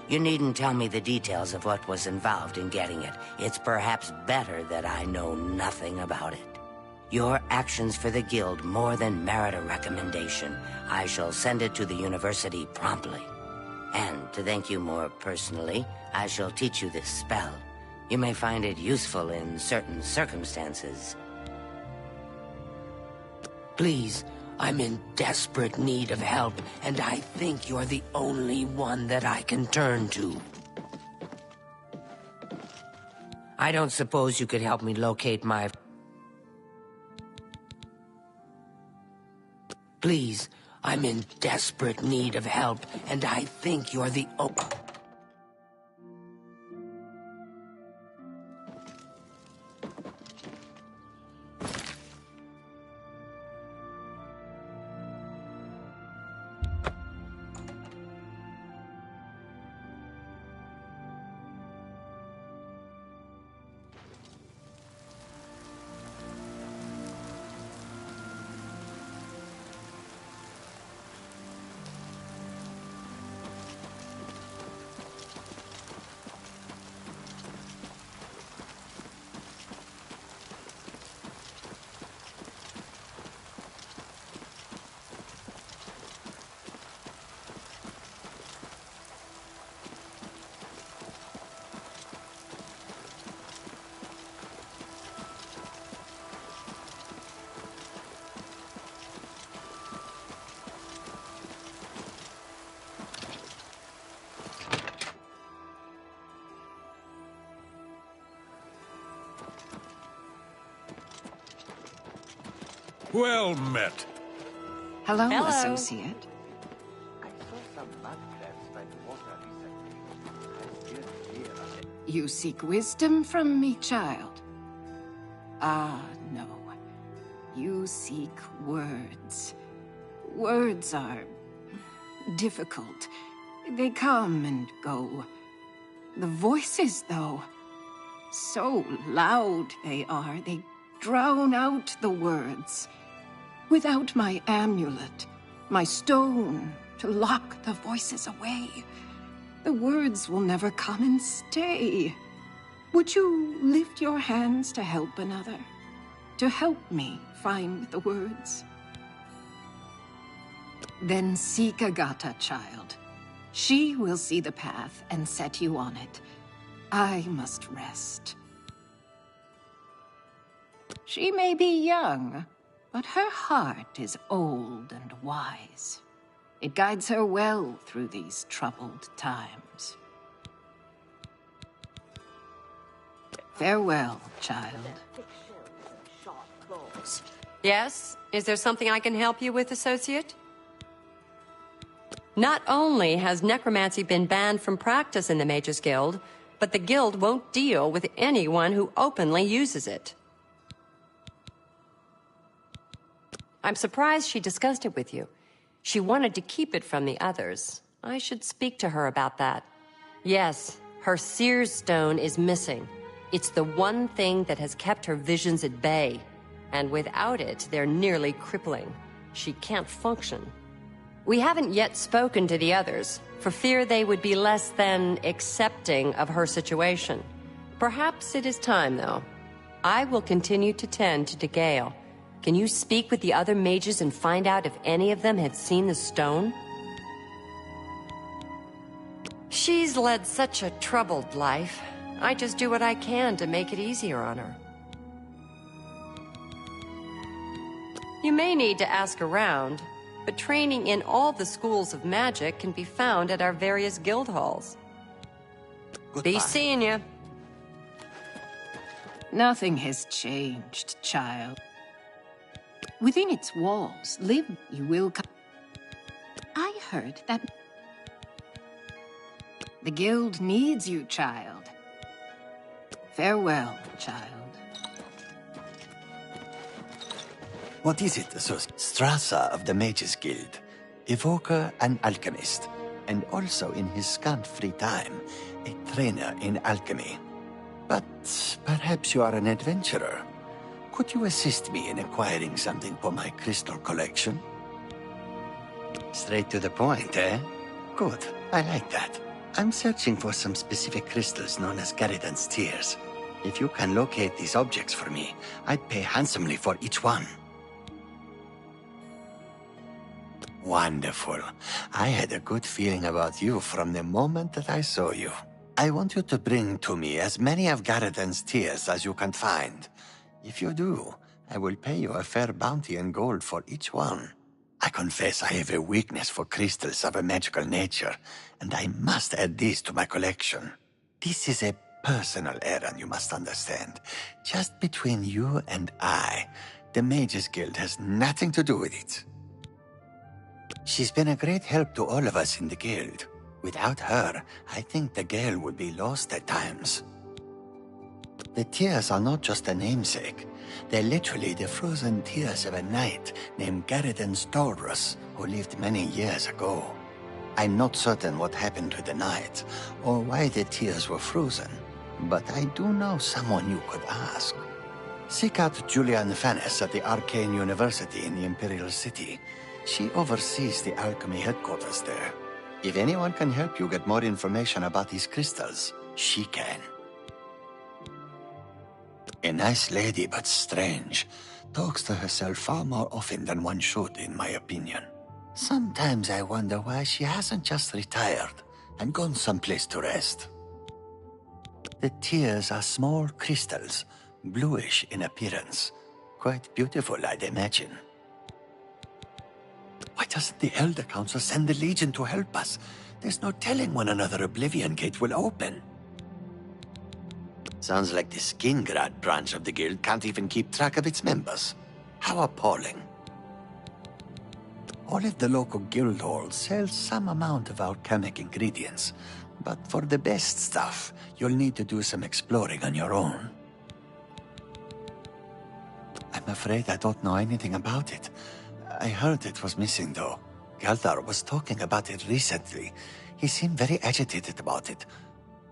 You needn't tell me the details of what was involved in getting it. It's perhaps better that I know nothing about it. Your actions for the guild more than merit a recommendation. I shall send it to the university promptly. And to thank you more personally, I shall teach you this spell. You may find it useful in certain circumstances. Please, I'm in desperate need of help, and I think you're the only one that I can turn to. I don't suppose you could help me locate my... Please, I'm in desperate need of help, and I think you're the... Well met. Hello, Hello. associate. I saw some mud crabs by the water recently. I still fear of it. You seek wisdom from me, child? Ah, no. You seek words. Words are difficult. They come and go. The voices, though, so loud they are, they drown out the words. Without my amulet, my stone to lock the voices away, the words will never come and stay. Would you lift your hands to help another? To help me find the words? Then seek Agata, child. She will see the path and set you on it. I must rest. She may be young, but her heart is old and wise. It guides her well through these troubled times. Farewell, child. Yes? Is there something I can help you with, associate? Not only has necromancy been banned from practice in the Mages Guild, but the guild won't deal with anyone who openly uses it. I'm surprised she discussed it with you. She wanted to keep it from the others. I should speak to her about that. Yes, her Seer's Stone is missing. It's the one thing that has kept her visions at bay. And without it, they're nearly crippling. She can't function. We haven't yet spoken to the others, for fear they would be less than accepting of her situation. Perhaps it is time, though. I will continue to tend to Gale. Can you speak with the other mages and find out if any of them had seen the stone? She's led such a troubled life. I just do what I can to make it easier on her. You may need to ask around, but training in all the schools of magic can be found at our various guild halls. Goodbye. Be seeing you. Nothing has changed, child. Within its walls, live you will come. I heard that the guild needs you, child. Farewell, child. What is it, associate? Strasser of the Mages Guild, evoker and alchemist, and also in his scant free time, a trainer in alchemy. But perhaps you are an adventurer. Could you assist me in acquiring something for my crystal collection? Straight to the point, eh? Good, I like that. I'm searching for some specific crystals known as Garridan's Tears. If you can locate these objects for me, I'd pay handsomely for each one. Wonderful. I had a good feeling about you from the moment that I saw you. I want you to bring to me as many of Garridan's Tears as you can find. If you do, I will pay you a fair bounty in gold for each one. I confess I have a weakness for crystals of a magical nature, and I must add these to my collection. This is a personal errand, you must understand. Just between you and I. The Mages Guild has nothing to do with it. She's been a great help to all of us in the guild. Without her, I think the Gale would be lost at times. The tears are not just a namesake. They're literally the frozen tears of a knight named Garridan Stolrus, who lived many years ago. I'm not certain what happened to the knight, or why the tears were frozen, but I do know someone you could ask. Seek out Julian Fannis at the Arcane University in the Imperial City. She oversees the alchemy headquarters there. If anyone can help you get more information about these crystals, she can. A nice lady, but strange. Talks to herself far more often than one should, in my opinion. Sometimes I wonder why she hasn't just retired and gone someplace to rest. The tears are small crystals, bluish in appearance. Quite beautiful, I'd imagine. Why doesn't the Elder Council send the Legion to help us? There's no telling when another Oblivion Gate will open. Sounds like the Skingrad branch of the guild can't even keep track of its members. How appalling. All of the local guild halls sell some amount of alchemic ingredients, but for the best stuff, you'll need to do some exploring on your own. I'm afraid I don't know anything about it. I heard it was missing, though. Galdar was talking about it recently. He seemed very agitated about it.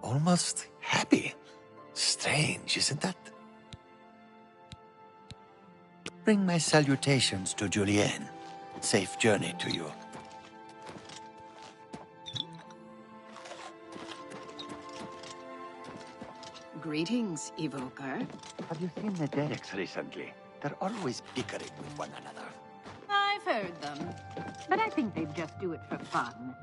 Almost happy. Strange, isn't that? Bring my salutations to Julienne. Safe journey to you. Greetings, Evoker. Have you seen the Derricks recently? They're always bickering with one another. I've heard them, but I think they just do it for fun.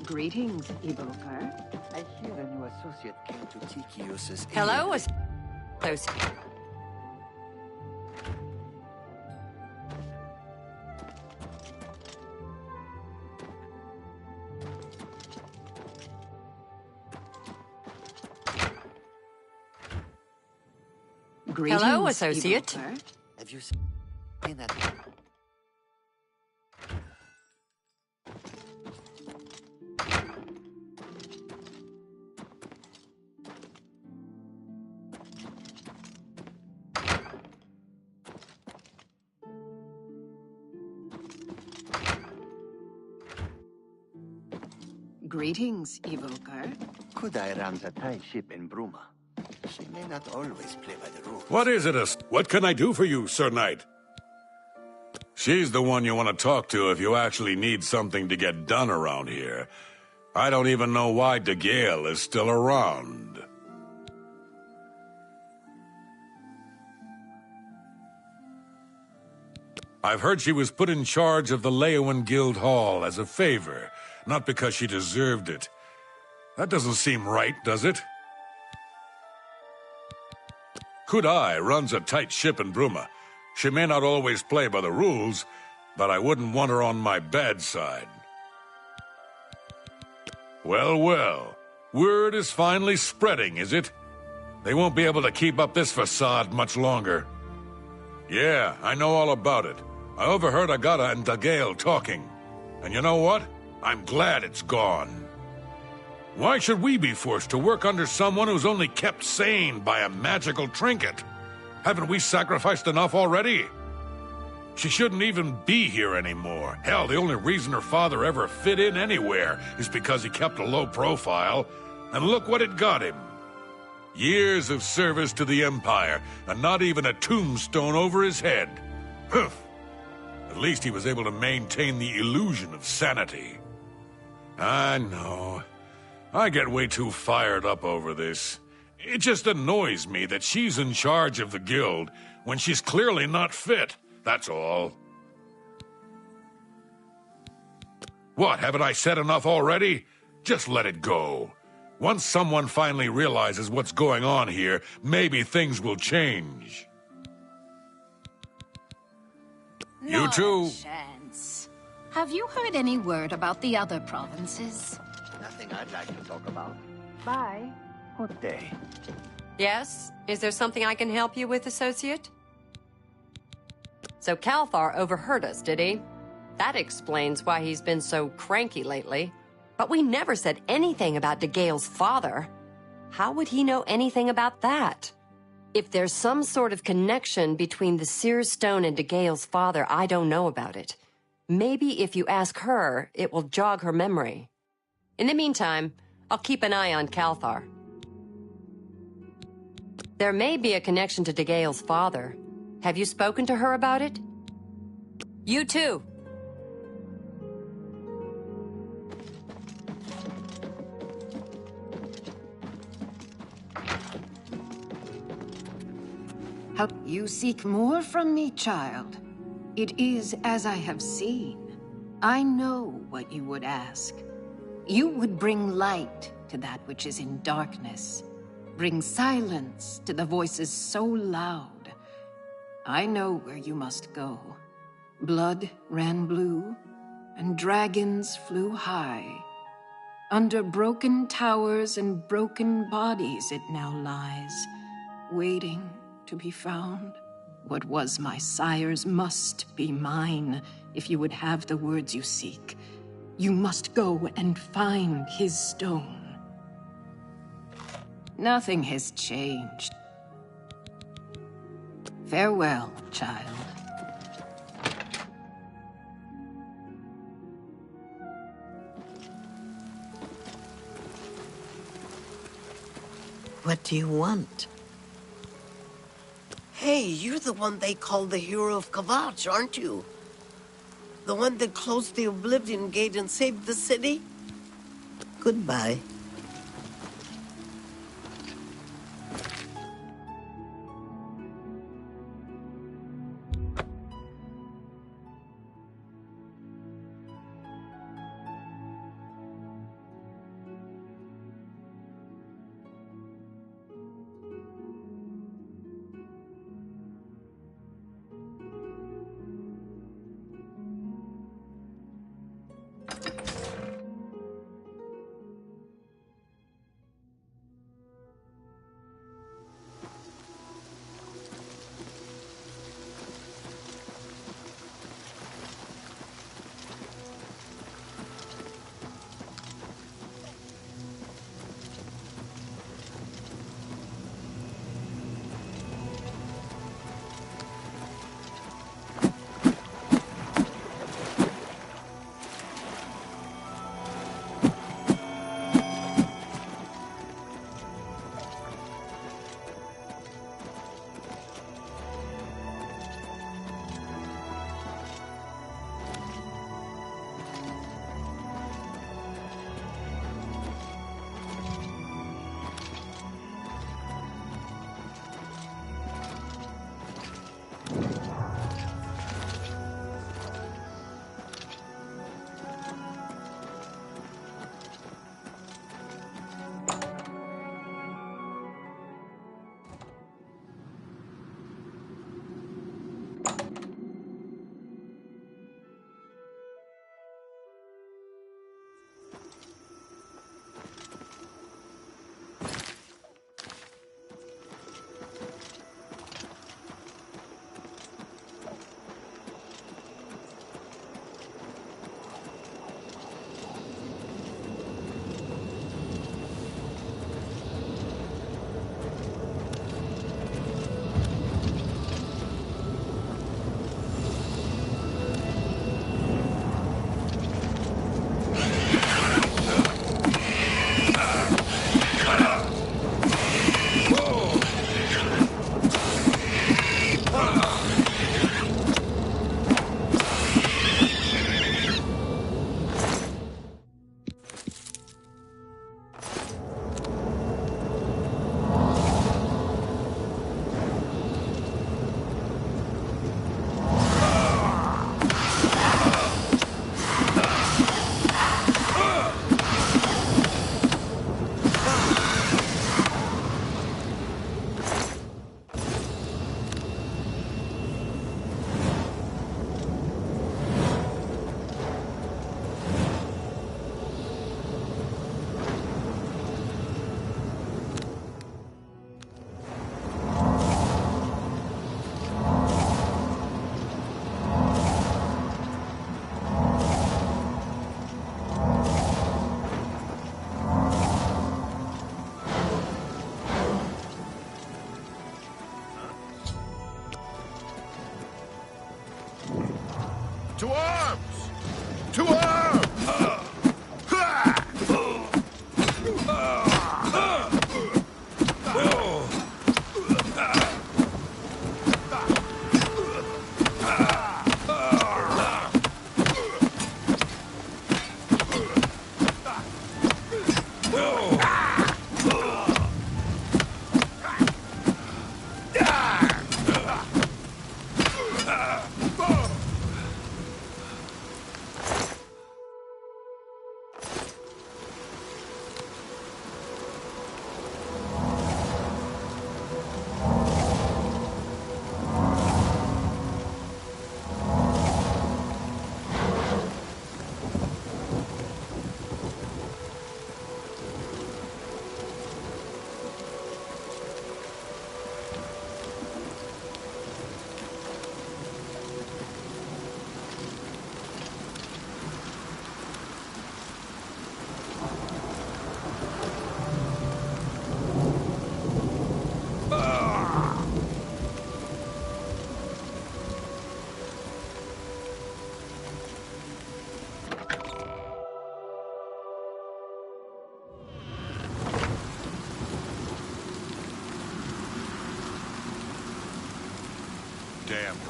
Greetings, Evoker. I hear a new associate came to Tikius's... Hello, close. Greetings, hello, associate. Evoker. Have you seen that? Greetings, Evoker. Could I run the Thai ship in Bruma? She may not always play by the rules. What is it, what can I do for you, Sir Knight? She's the one you want to talk to if you actually need something to get done around here. I don't even know why DeGale is still around. I've heard she was put in charge of the Leowen Guild Hall as a favor, not because she deserved it. That doesn't seem right, does it? Kudai runs a tight ship in Bruma. She may not always play by the rules, but I wouldn't want her on my bad side. Well, well. Word is finally spreading, is it? They won't be able to keep up this facade much longer. Yeah, I know all about it. I overheard Agata and DeGale talking. And you know what? I'm glad it's gone. Why should we be forced to work under someone who's only kept sane by a magical trinket? Haven't we sacrificed enough already? She shouldn't even be here anymore. Hell, the only reason her father ever fit in anywhere is because he kept a low profile. And look what it got him. Years of service to the Empire, and not even a tombstone over his head. Humph. At least he was able to maintain the illusion of sanity. I know. I get way too fired up over this. It just annoys me that she's in charge of the guild when she's clearly not fit, that's all. What, haven't I said enough already? Just let it go. Once someone finally realizes what's going on here, maybe things will change. You too. Chance. Have you heard any word about the other provinces? Nothing I'd like to talk about. Bye. Good day. Yes? Is there something I can help you with, associate? So Calthar overheard us, did he? That explains why he's been so cranky lately. But we never said anything about DeGale's father. How would he know anything about that? If there's some sort of connection between the Seer's Stone and DeGale's father, I don't know about it. Maybe if you ask her, it will jog her memory. In the meantime, I'll keep an eye on Calthar. There may be a connection to DeGale's father. Have you spoken to her about it? You too. You seek more from me, child. It is as I have seen. I know what you would ask. You would bring light to that which is in darkness. Bring silence to the voices so loud. I know where you must go. Blood ran blue, and dragons flew high. Under broken towers and broken bodies it now lies, waiting to be found. What was my sire's must be mine, if you would have the words you seek. You must go and find his stone. Nothing has changed. Farewell, child. What do you want? Hey, you're the one they call the hero of Kavach, aren't you? The one that closed the Oblivion Gate and saved the city? Goodbye. To arms! To arms!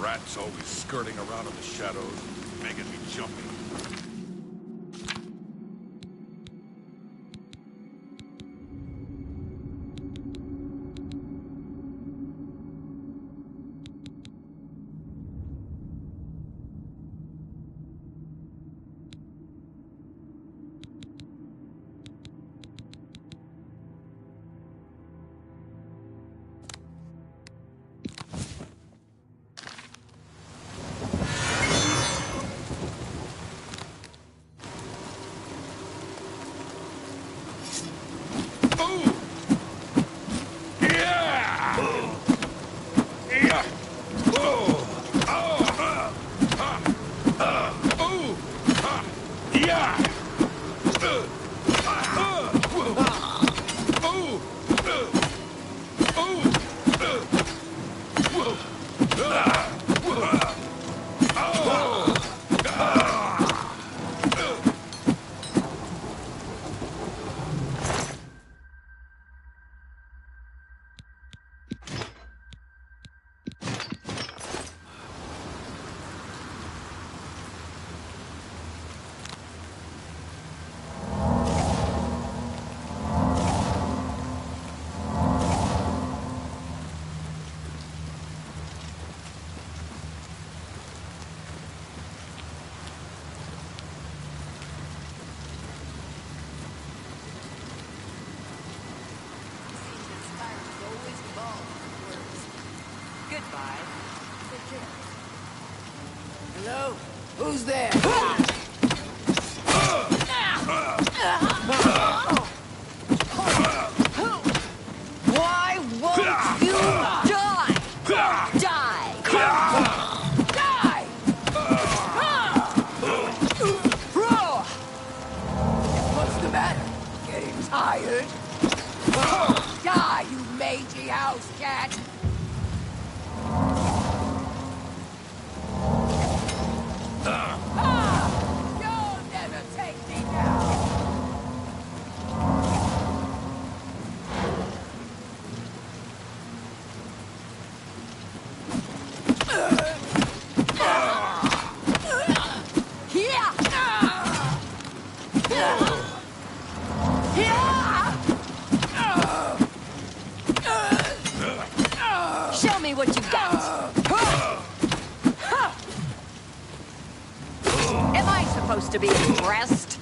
Rats always skirting around in the shadows, making me jumpy. Hello? Who's there? Why won't you die? Die! Die! What's the matter? Getting tired? Die, you mangy house cat! You'll never take me down! Show me what you got. Am I supposed to be impressed?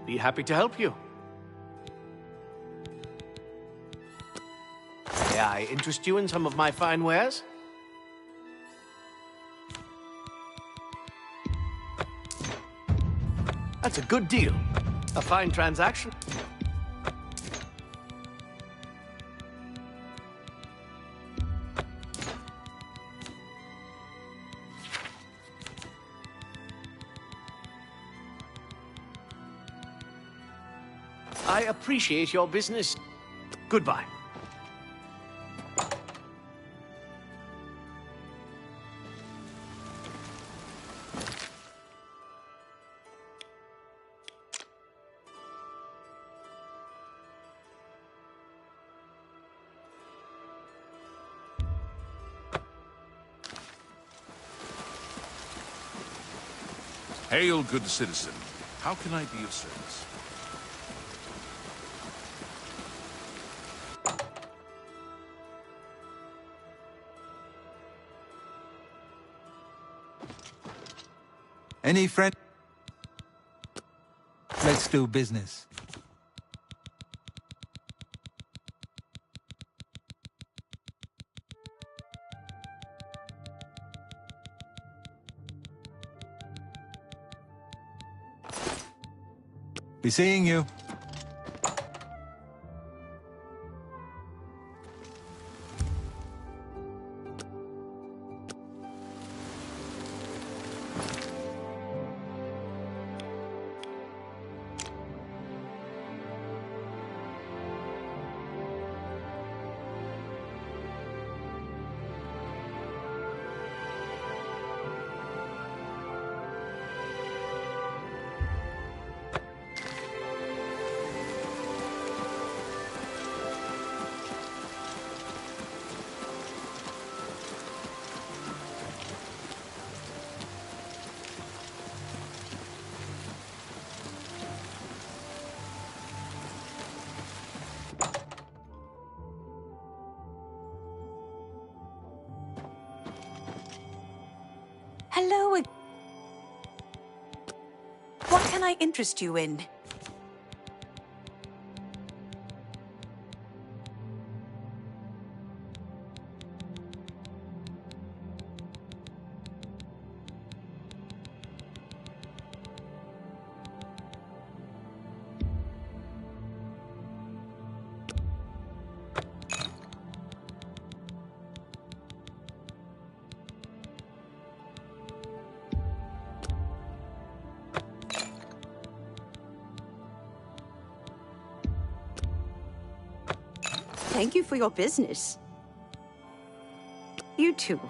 be happy to help you. May I interest you in some of my fine wares? That's a good deal. A fine transaction. I appreciate your business. Goodbye. Hail, good citizen. How can I be of service? Any friend? Let's do business. Be seeing you. Hello. What can I interest you in? Thank you for your business. You too.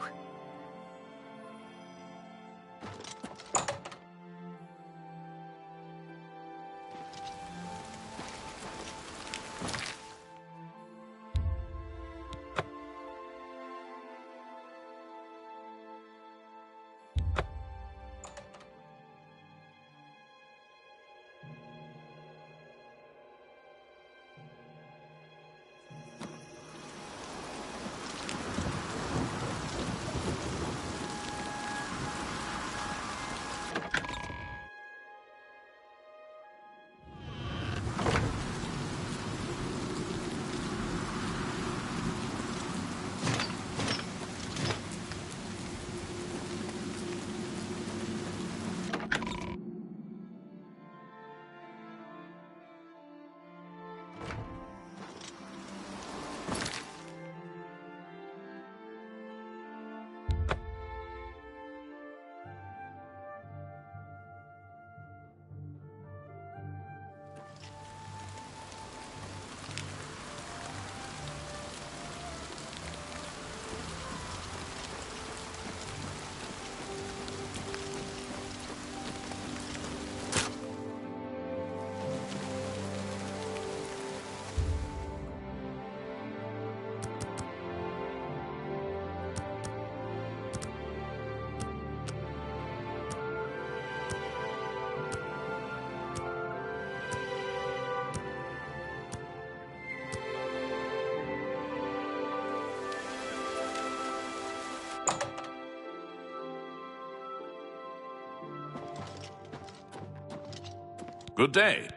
Good day.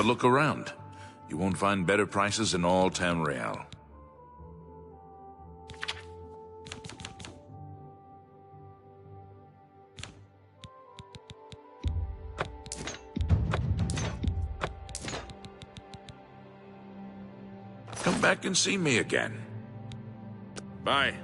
a look around. You won't find better prices in all Tamriel. Come back and see me again. Bye.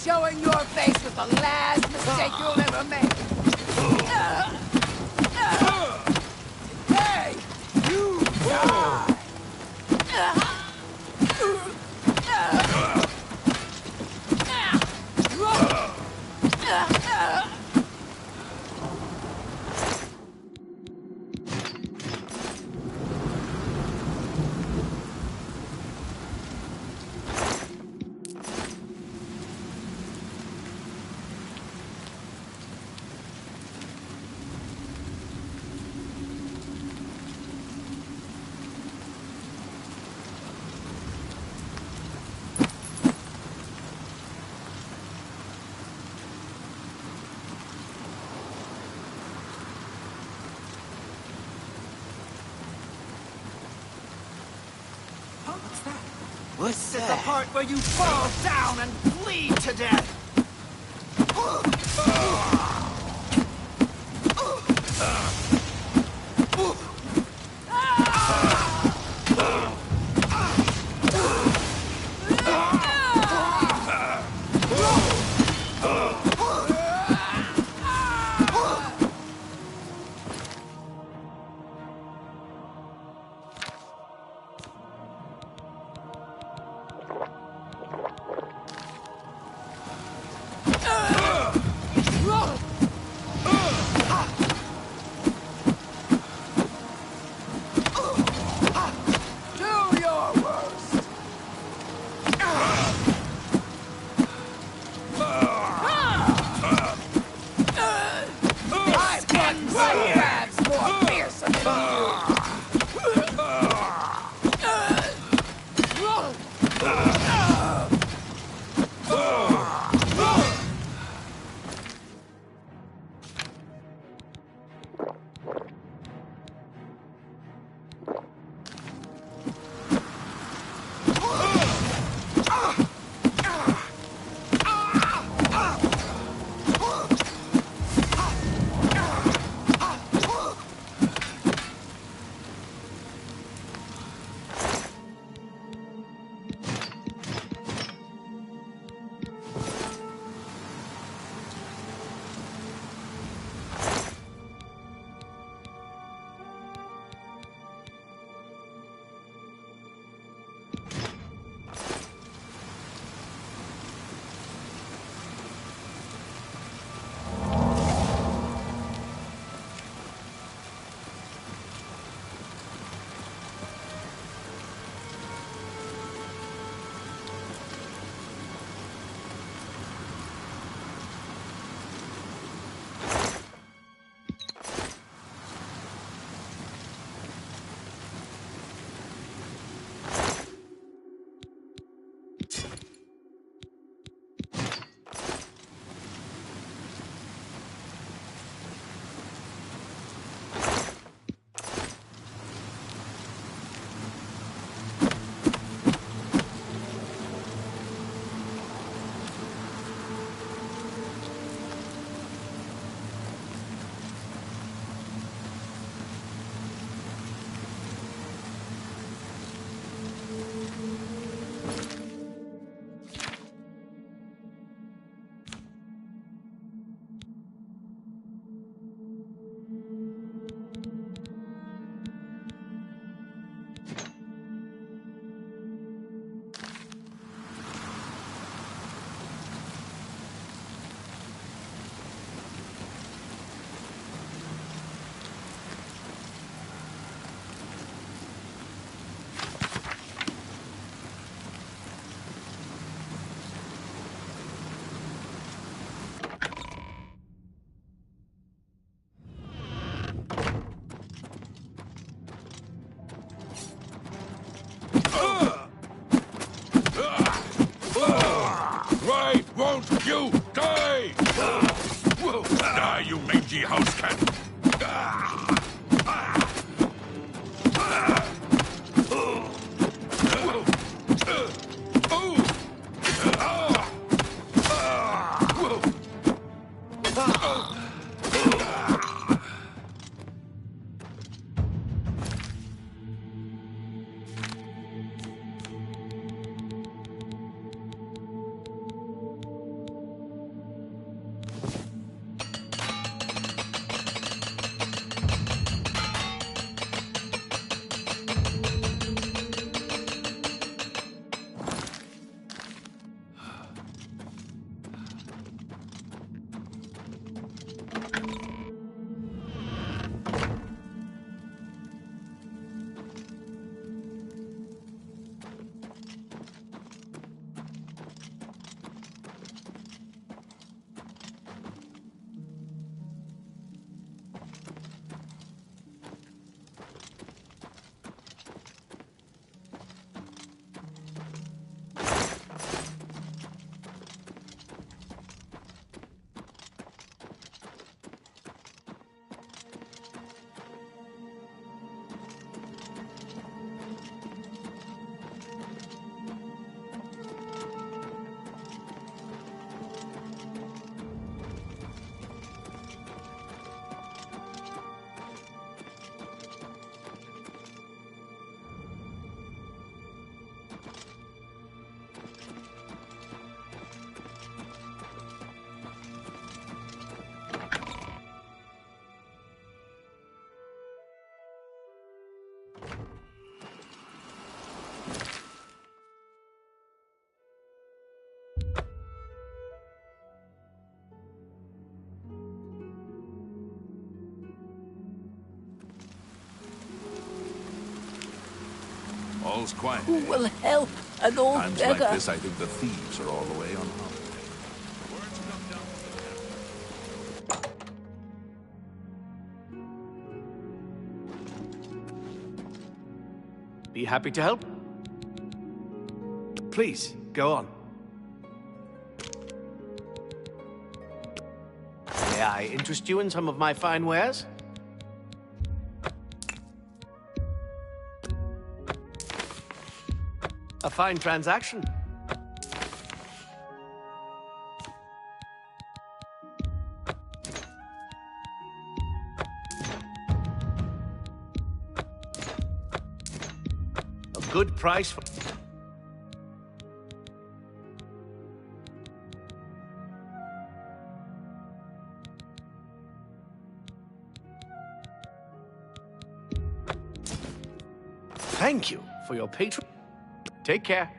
Showing your face was the last mistake you'll ever make. Hey! You die! What's that? It's the part where you fall down and bleed to death. Won't you die? Die, you mangy house cat! All's quiet. Who will help an old Times beggar? like this, I think the thieves are all the way on holiday. Be happy to help. Please, go on. May I interest you in some of my fine wares? A fine transaction. A good price for... Thank you for your patron. Take care.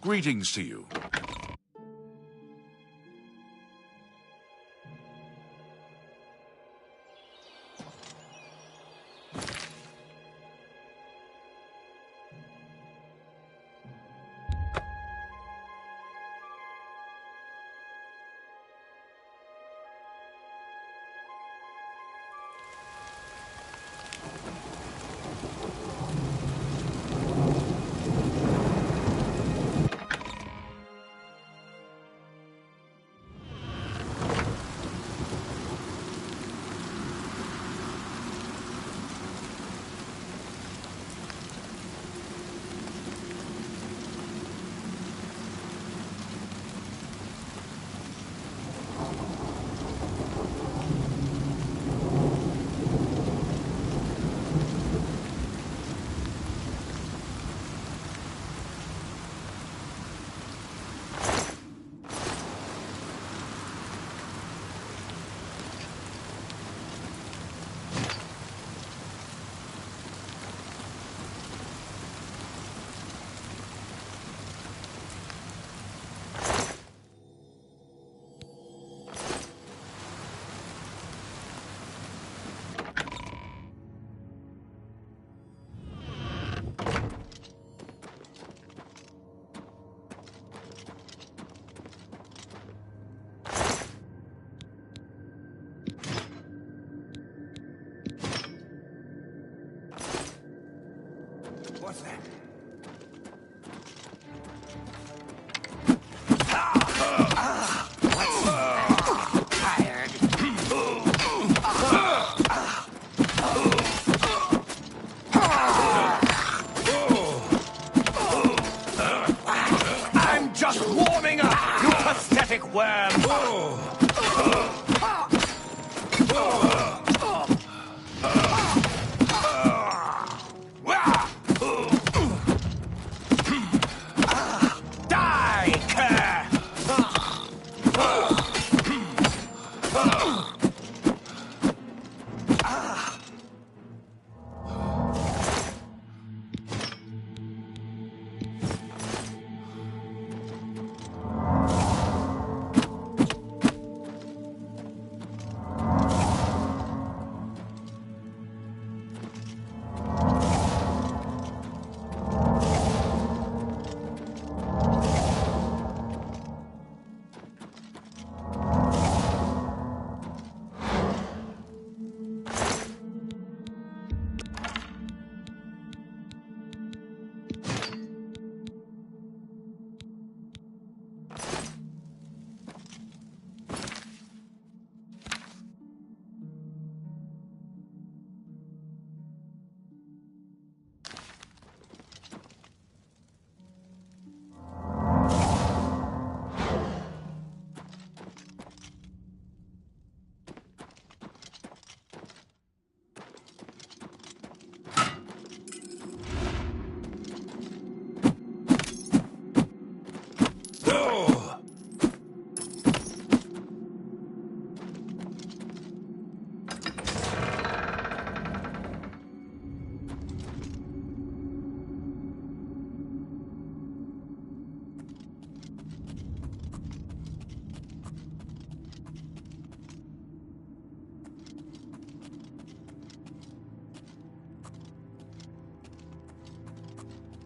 Greetings to you. What's that? I'm just warming up, you pathetic worm!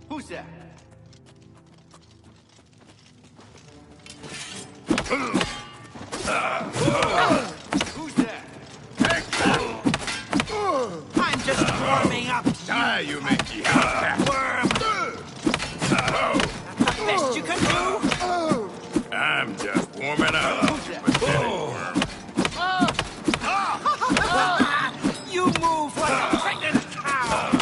Who's there? Who's there? I'm just warming up. Die, you mangy worm! That's the best you can do? I'm just warming up. You move like a pregnant cow!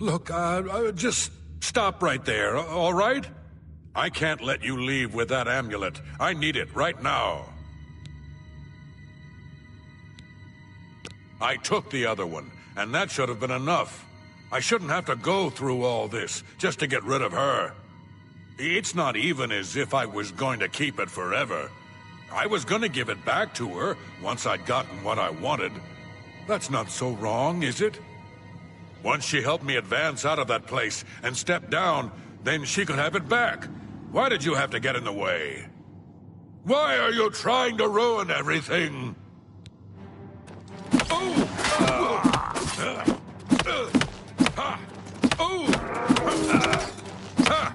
Look, just stop right there, all right? I can't let you leave with that amulet. I need it right now. I took the other one, and that should have been enough. I shouldn't have to go through all this just to get rid of her. It's not even as if I was going to keep it forever. I was going to give it back to her once I'd gotten what I wanted. That's not so wrong, is it? Once she helped me advance out of that place and step down, then she could have it back. Why did you have to get in the way? Why are you trying to ruin everything?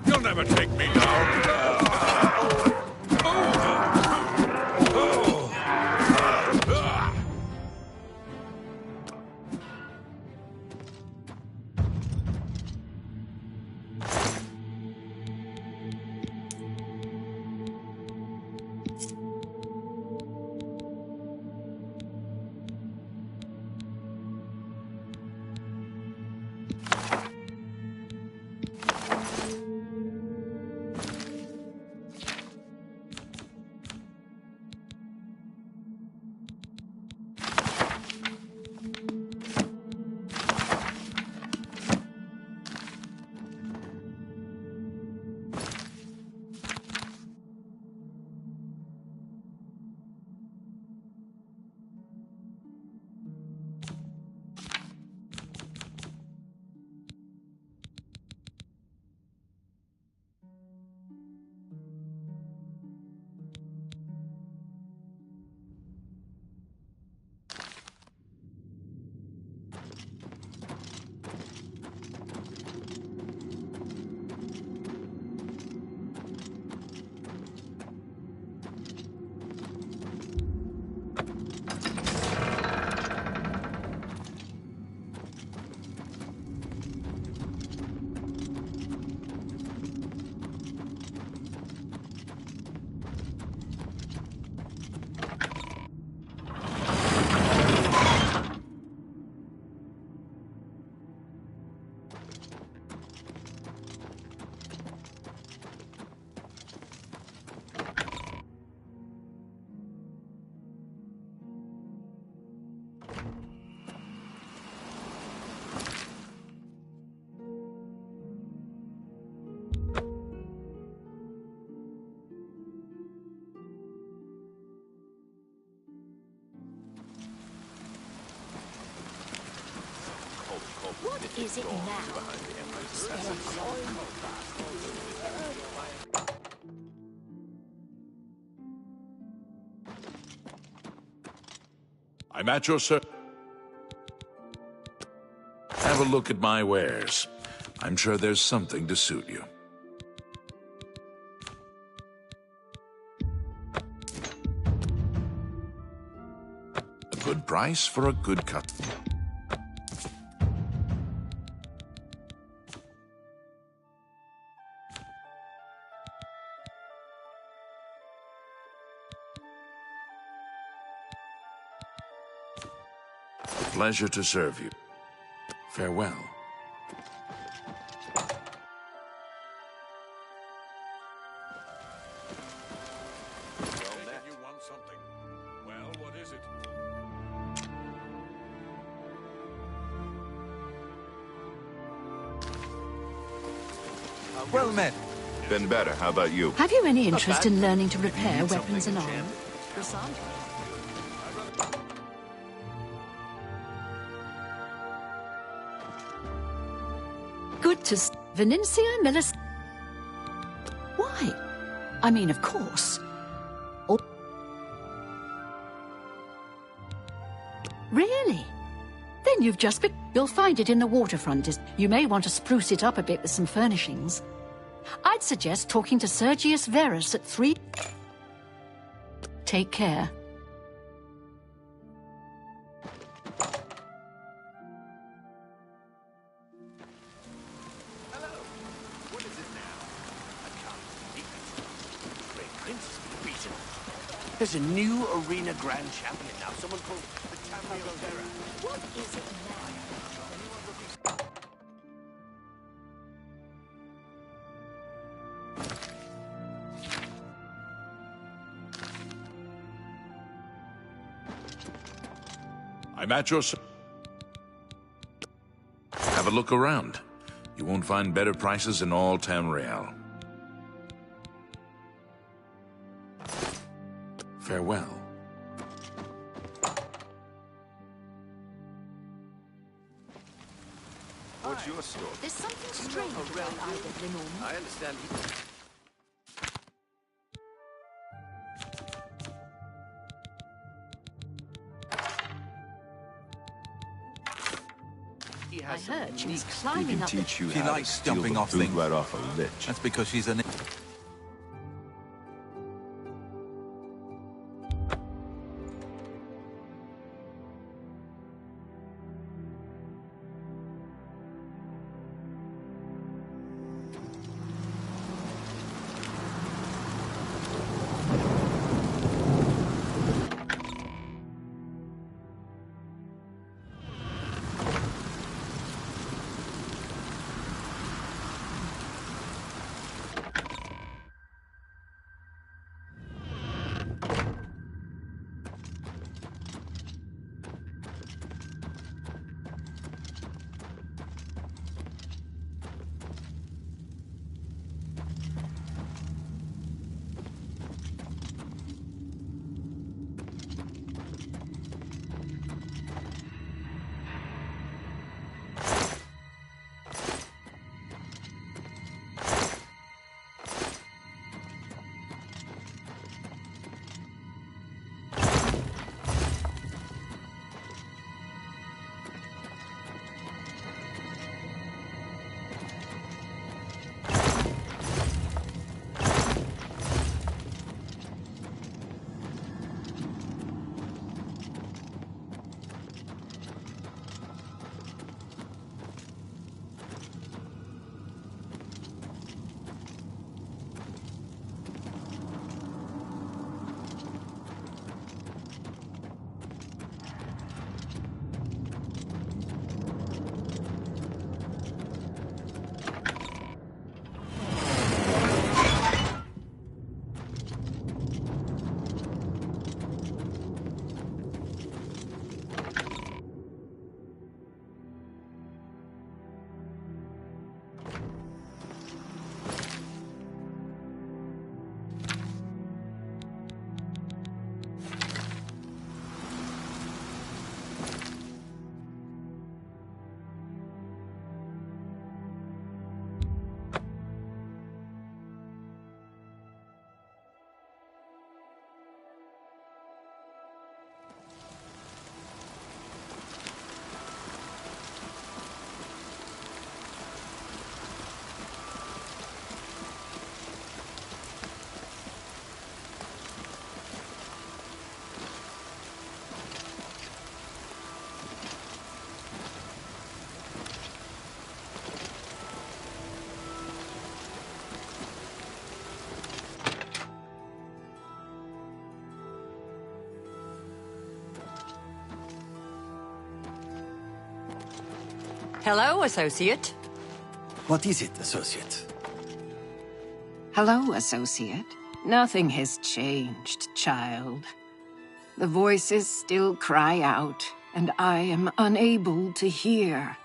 You'll never take me down. What is it now? I'm at your service. Have a look at my wares. I'm sure there's something to suit you. A good price for a good cut. Pleasure to serve you. Farewell. You want something? Well, what is it? Well met. Been better. How about you? Have you any interest in learning to repair weapons and armor? Good to Venetia Millis. Why? I mean, of course. Oh. Really? Then you've just you'll find it in the waterfront. You may want to spruce it up a bit with some furnishings. I'd suggest talking to Sergius Verus at 3. Take care. There's a new arena grand champion now, someone called the Champion Terra. What is it now? I'm at your service. Have a look around. You won't find better prices in all Tamriel. Farewell. What's your story? There's something strange about either Renorman. I understand. I heard she was climbing up. She likes jumping off things. Right off a lich. That's because she's an... Hello, Associate. What is it, Associate? Hello, Associate. Nothing has changed, child. The voices still cry out, and I am unable to hear.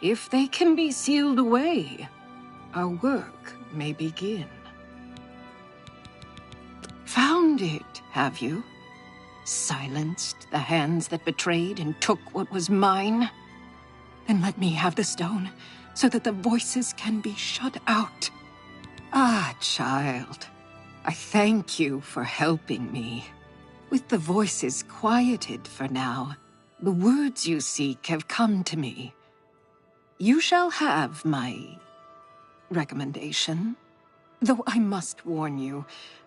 If they can be sealed away, our work may begin. Found it, have you? Silenced the hands that betrayed and took what was mine? Then let me have the stone, so that the voices can be shut out. Ah, child, I thank you for helping me. With the voices quieted for now, the words you seek have come to me. You shall have my recommendation. Though I must warn you,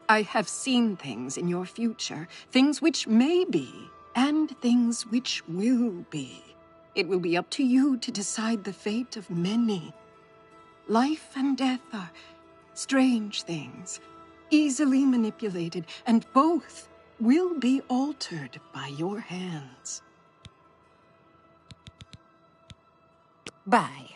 I have seen things in your future, things which may be, and things which will be. It will be up to you to decide the fate of many. Life and death are strange things, easily manipulated, and both will be altered by your hands. Bye.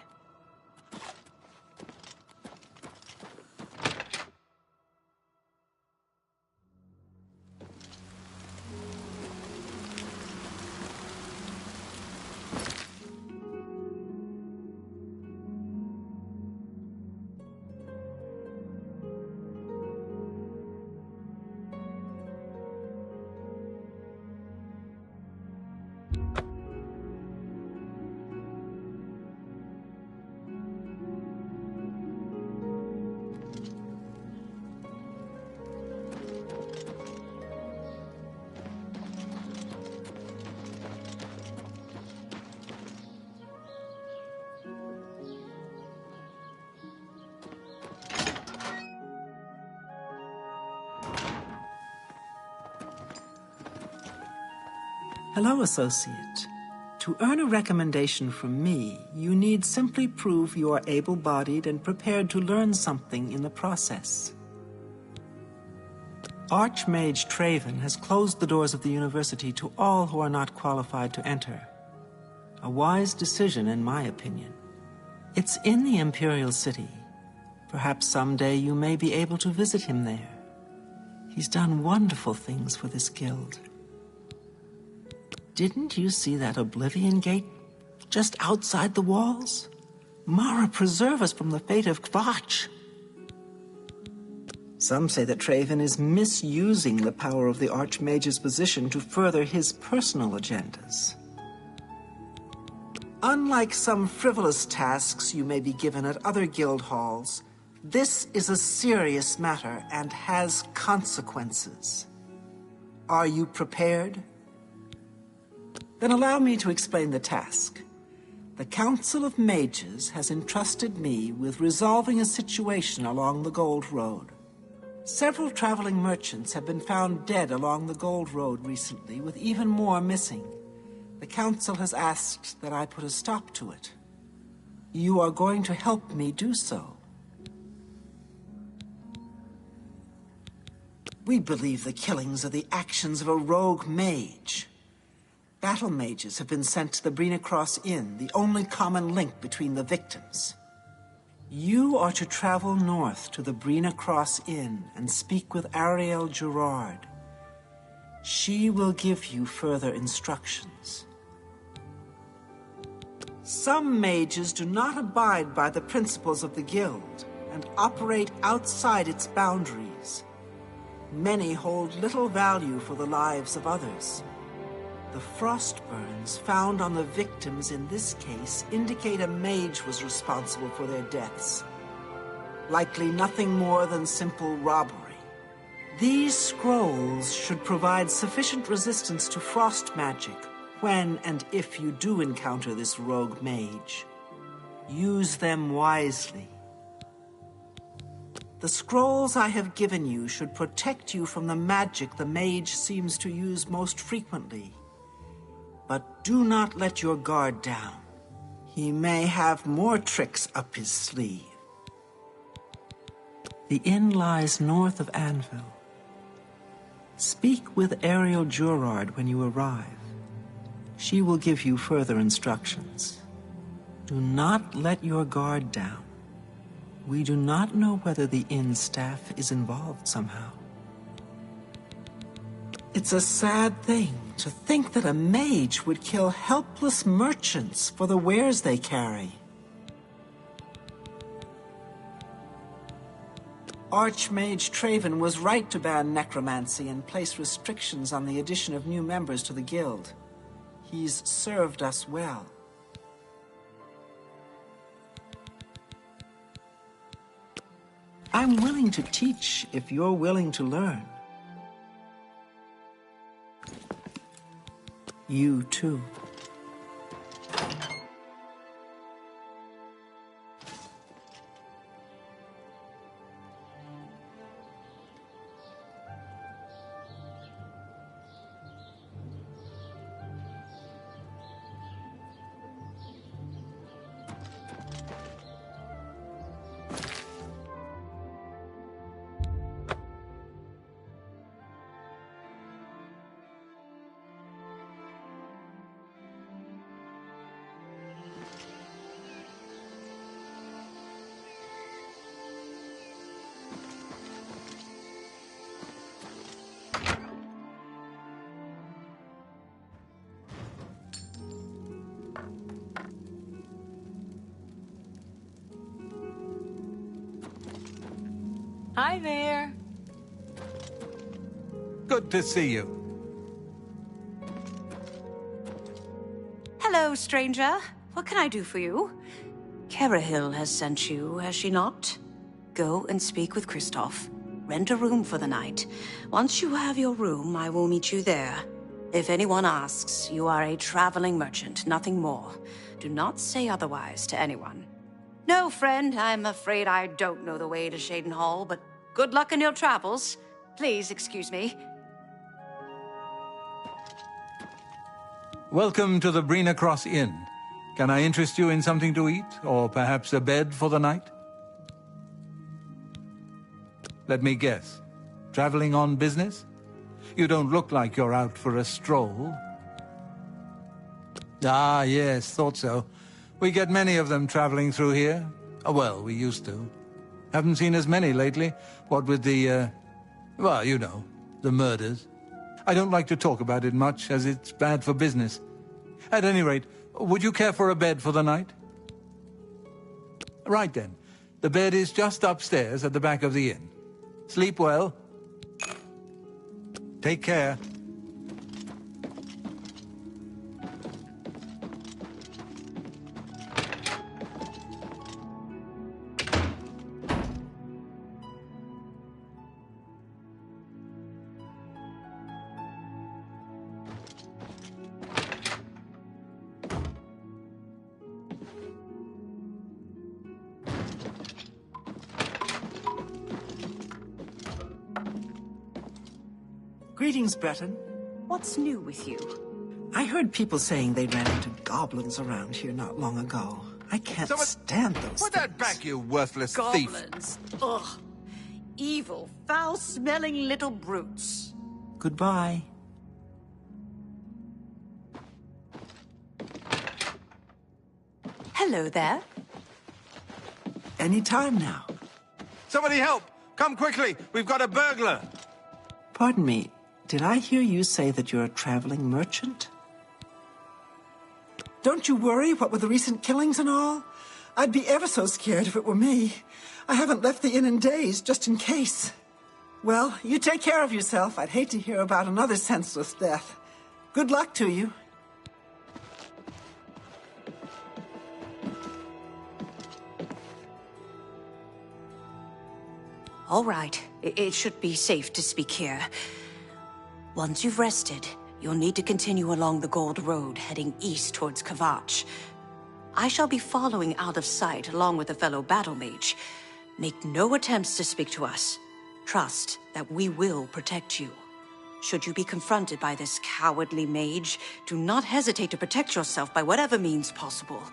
Hello, associate. To earn a recommendation from me, you need simply prove you are able-bodied and prepared to learn something in the process. Archmage Traven has closed the doors of the university to all who are not qualified to enter. A wise decision, in my opinion. It's in the Imperial City. Perhaps someday you may be able to visit him there. He's done wonderful things for this guild. Didn't you see that Oblivion Gate just outside the walls? Mara, preserve us from the fate of Kvatch. Some say that Traven is misusing the power of the Archmage's position to further his personal agendas. Unlike some frivolous tasks you may be given at other guild halls, this is a serious matter and has consequences. Are you prepared? Then allow me to explain the task. The Council of Mages has entrusted me with resolving a situation along the Gold Road. Several traveling merchants have been found dead along the Gold Road recently, with even more missing. The Council has asked that I put a stop to it. You are going to help me do so. We believe the killings are the actions of a rogue mage. Battle mages have been sent to the Brina Cross Inn, the only common link between the victims. You are to travel north to the Brina Cross Inn and speak with Ariel Gerard. She will give you further instructions. Some mages do not abide by the principles of the guild and operate outside its boundaries. Many hold little value for the lives of others. The frost burns found on the victims in this case indicate a mage was responsible for their deaths. Likely nothing more than simple robbery. These scrolls should provide sufficient resistance to frost magic when and if you do encounter this rogue mage. Use them wisely. The scrolls I have given you should protect you from the magic the mage seems to use most frequently. But do not let your guard down. He may have more tricks up his sleeve. The inn lies north of Anvil. Speak with Ariel Gerard when you arrive. She will give you further instructions. Do not let your guard down. We do not know whether the inn staff is involved somehow. It's a sad thing to think that a mage would kill helpless merchants for the wares they carry. Archmage Traven was right to ban necromancy and place restrictions on the addition of new members to the guild. He's served us well. I'm willing to teach if you're willing to learn. You too. Hi there. Good to see you. Hello, stranger. What can I do for you? Carahil has sent you, has she not? Go and speak with Kristoff. Rent a room for the night. Once you have your room, I will meet you there. If anyone asks, you are a traveling merchant, nothing more. Do not say otherwise to anyone. No, friend, I'm afraid I don't know the way to Shaden Hall, but good luck in your travels. Please excuse me. Welcome to the Brina Cross Inn. Can I interest you in something to eat, or perhaps a bed for the night? Let me guess. Traveling on business? You don't look like you're out for a stroll. Ah, yes, thought so. We get many of them traveling through here. Well, we used to. Haven't seen as many lately. What with the, well, you know, the murders. I don't like to talk about it much, as it's bad for business. At any rate, would you care for a bed for the night? Right then. The bed is just upstairs at the back of the inn. Sleep well. Take care. Greetings, Breton. What's new with you? I heard people saying they ran into goblins around here not long ago. I can't stand those Put that back, you worthless thief. Goblins. Ugh. Evil, foul-smelling little brutes. Goodbye. Hello there. Any time now. Somebody help! Come quickly! We've got a burglar! Pardon me, did I hear you say that you're a traveling merchant? Don't you worry, what with the recent killings and all? I'd be ever so scared if it were me. I haven't left the inn in days, just in case. Well, you take care of yourself. I'd hate to hear about another senseless death. Good luck to you. All right. It should be safe to speak here. Once you've rested, you'll need to continue along the Gold Road, heading east towards Kavach. I shall be following out of sight along with a fellow battle mage. Make no attempts to speak to us. Trust that we will protect you. Should you be confronted by this cowardly mage, do not hesitate to protect yourself by whatever means possible.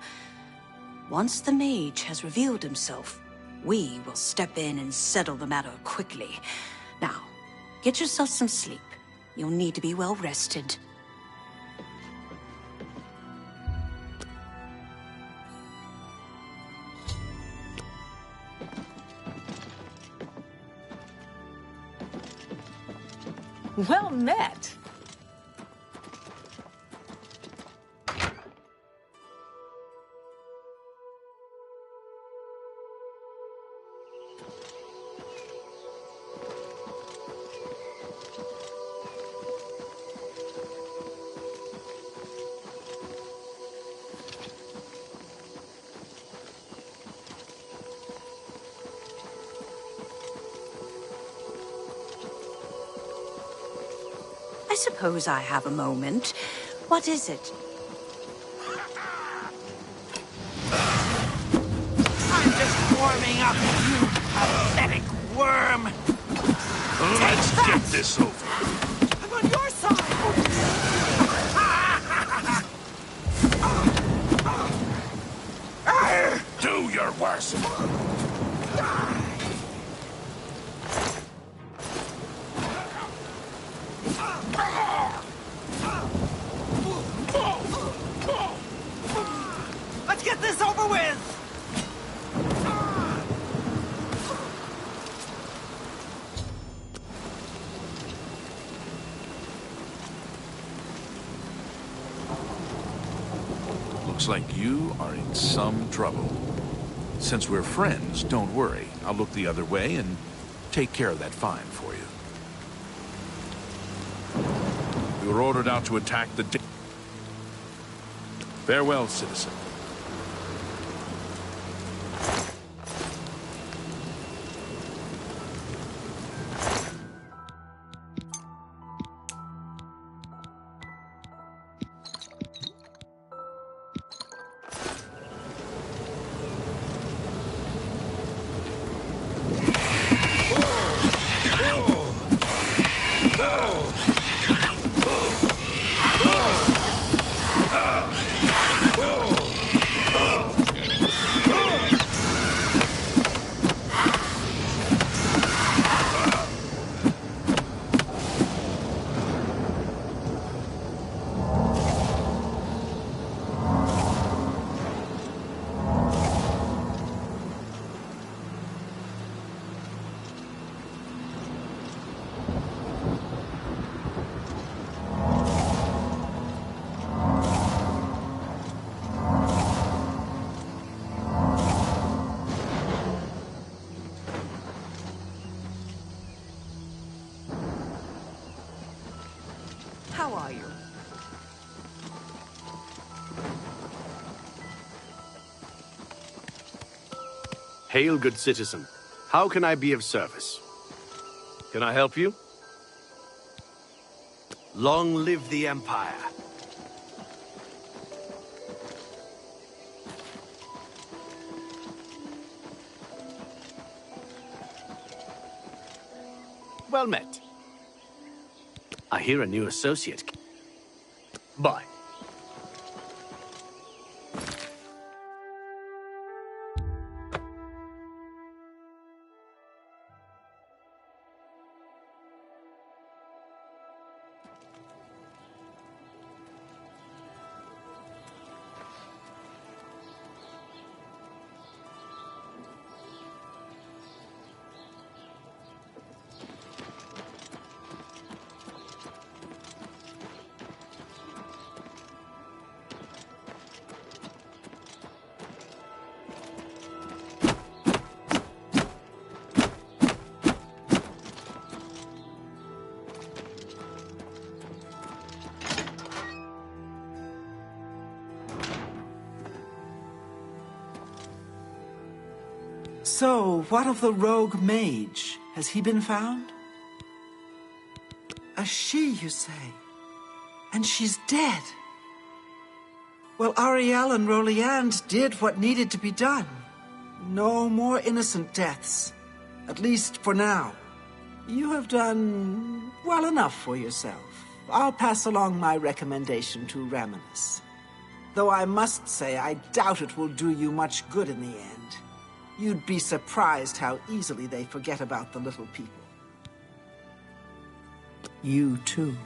Once the mage has revealed himself, we will step in and settle the matter quickly. Now, get yourself some sleep. You'll need to be well rested. Well met. I suppose I have a moment. What is it? I'm just warming up, you pathetic worm! Let's get this over. I'm on your side! Do your worst. Let's get this over with! Looks like you are in some trouble. Since we're friends, don't worry. I'll look the other way and take care of that fine for you. We were ordered out to attack the... Farewell, citizen. How are you? Hail, good citizen. How can I be of service? Can I help you? Long live the Empire. Well met. I hear a new associate. Bye. So, what of the rogue mage? Has he been found? A she, you say? And she's dead. Well, Ariel and Roliand did what needed to be done. No more innocent deaths. At least for now. You have done well enough for yourself. I'll pass along my recommendation to Raminus. Though I must say, I doubt it will do you much good in the end. You'd be surprised how easily they forget about the little people. You too.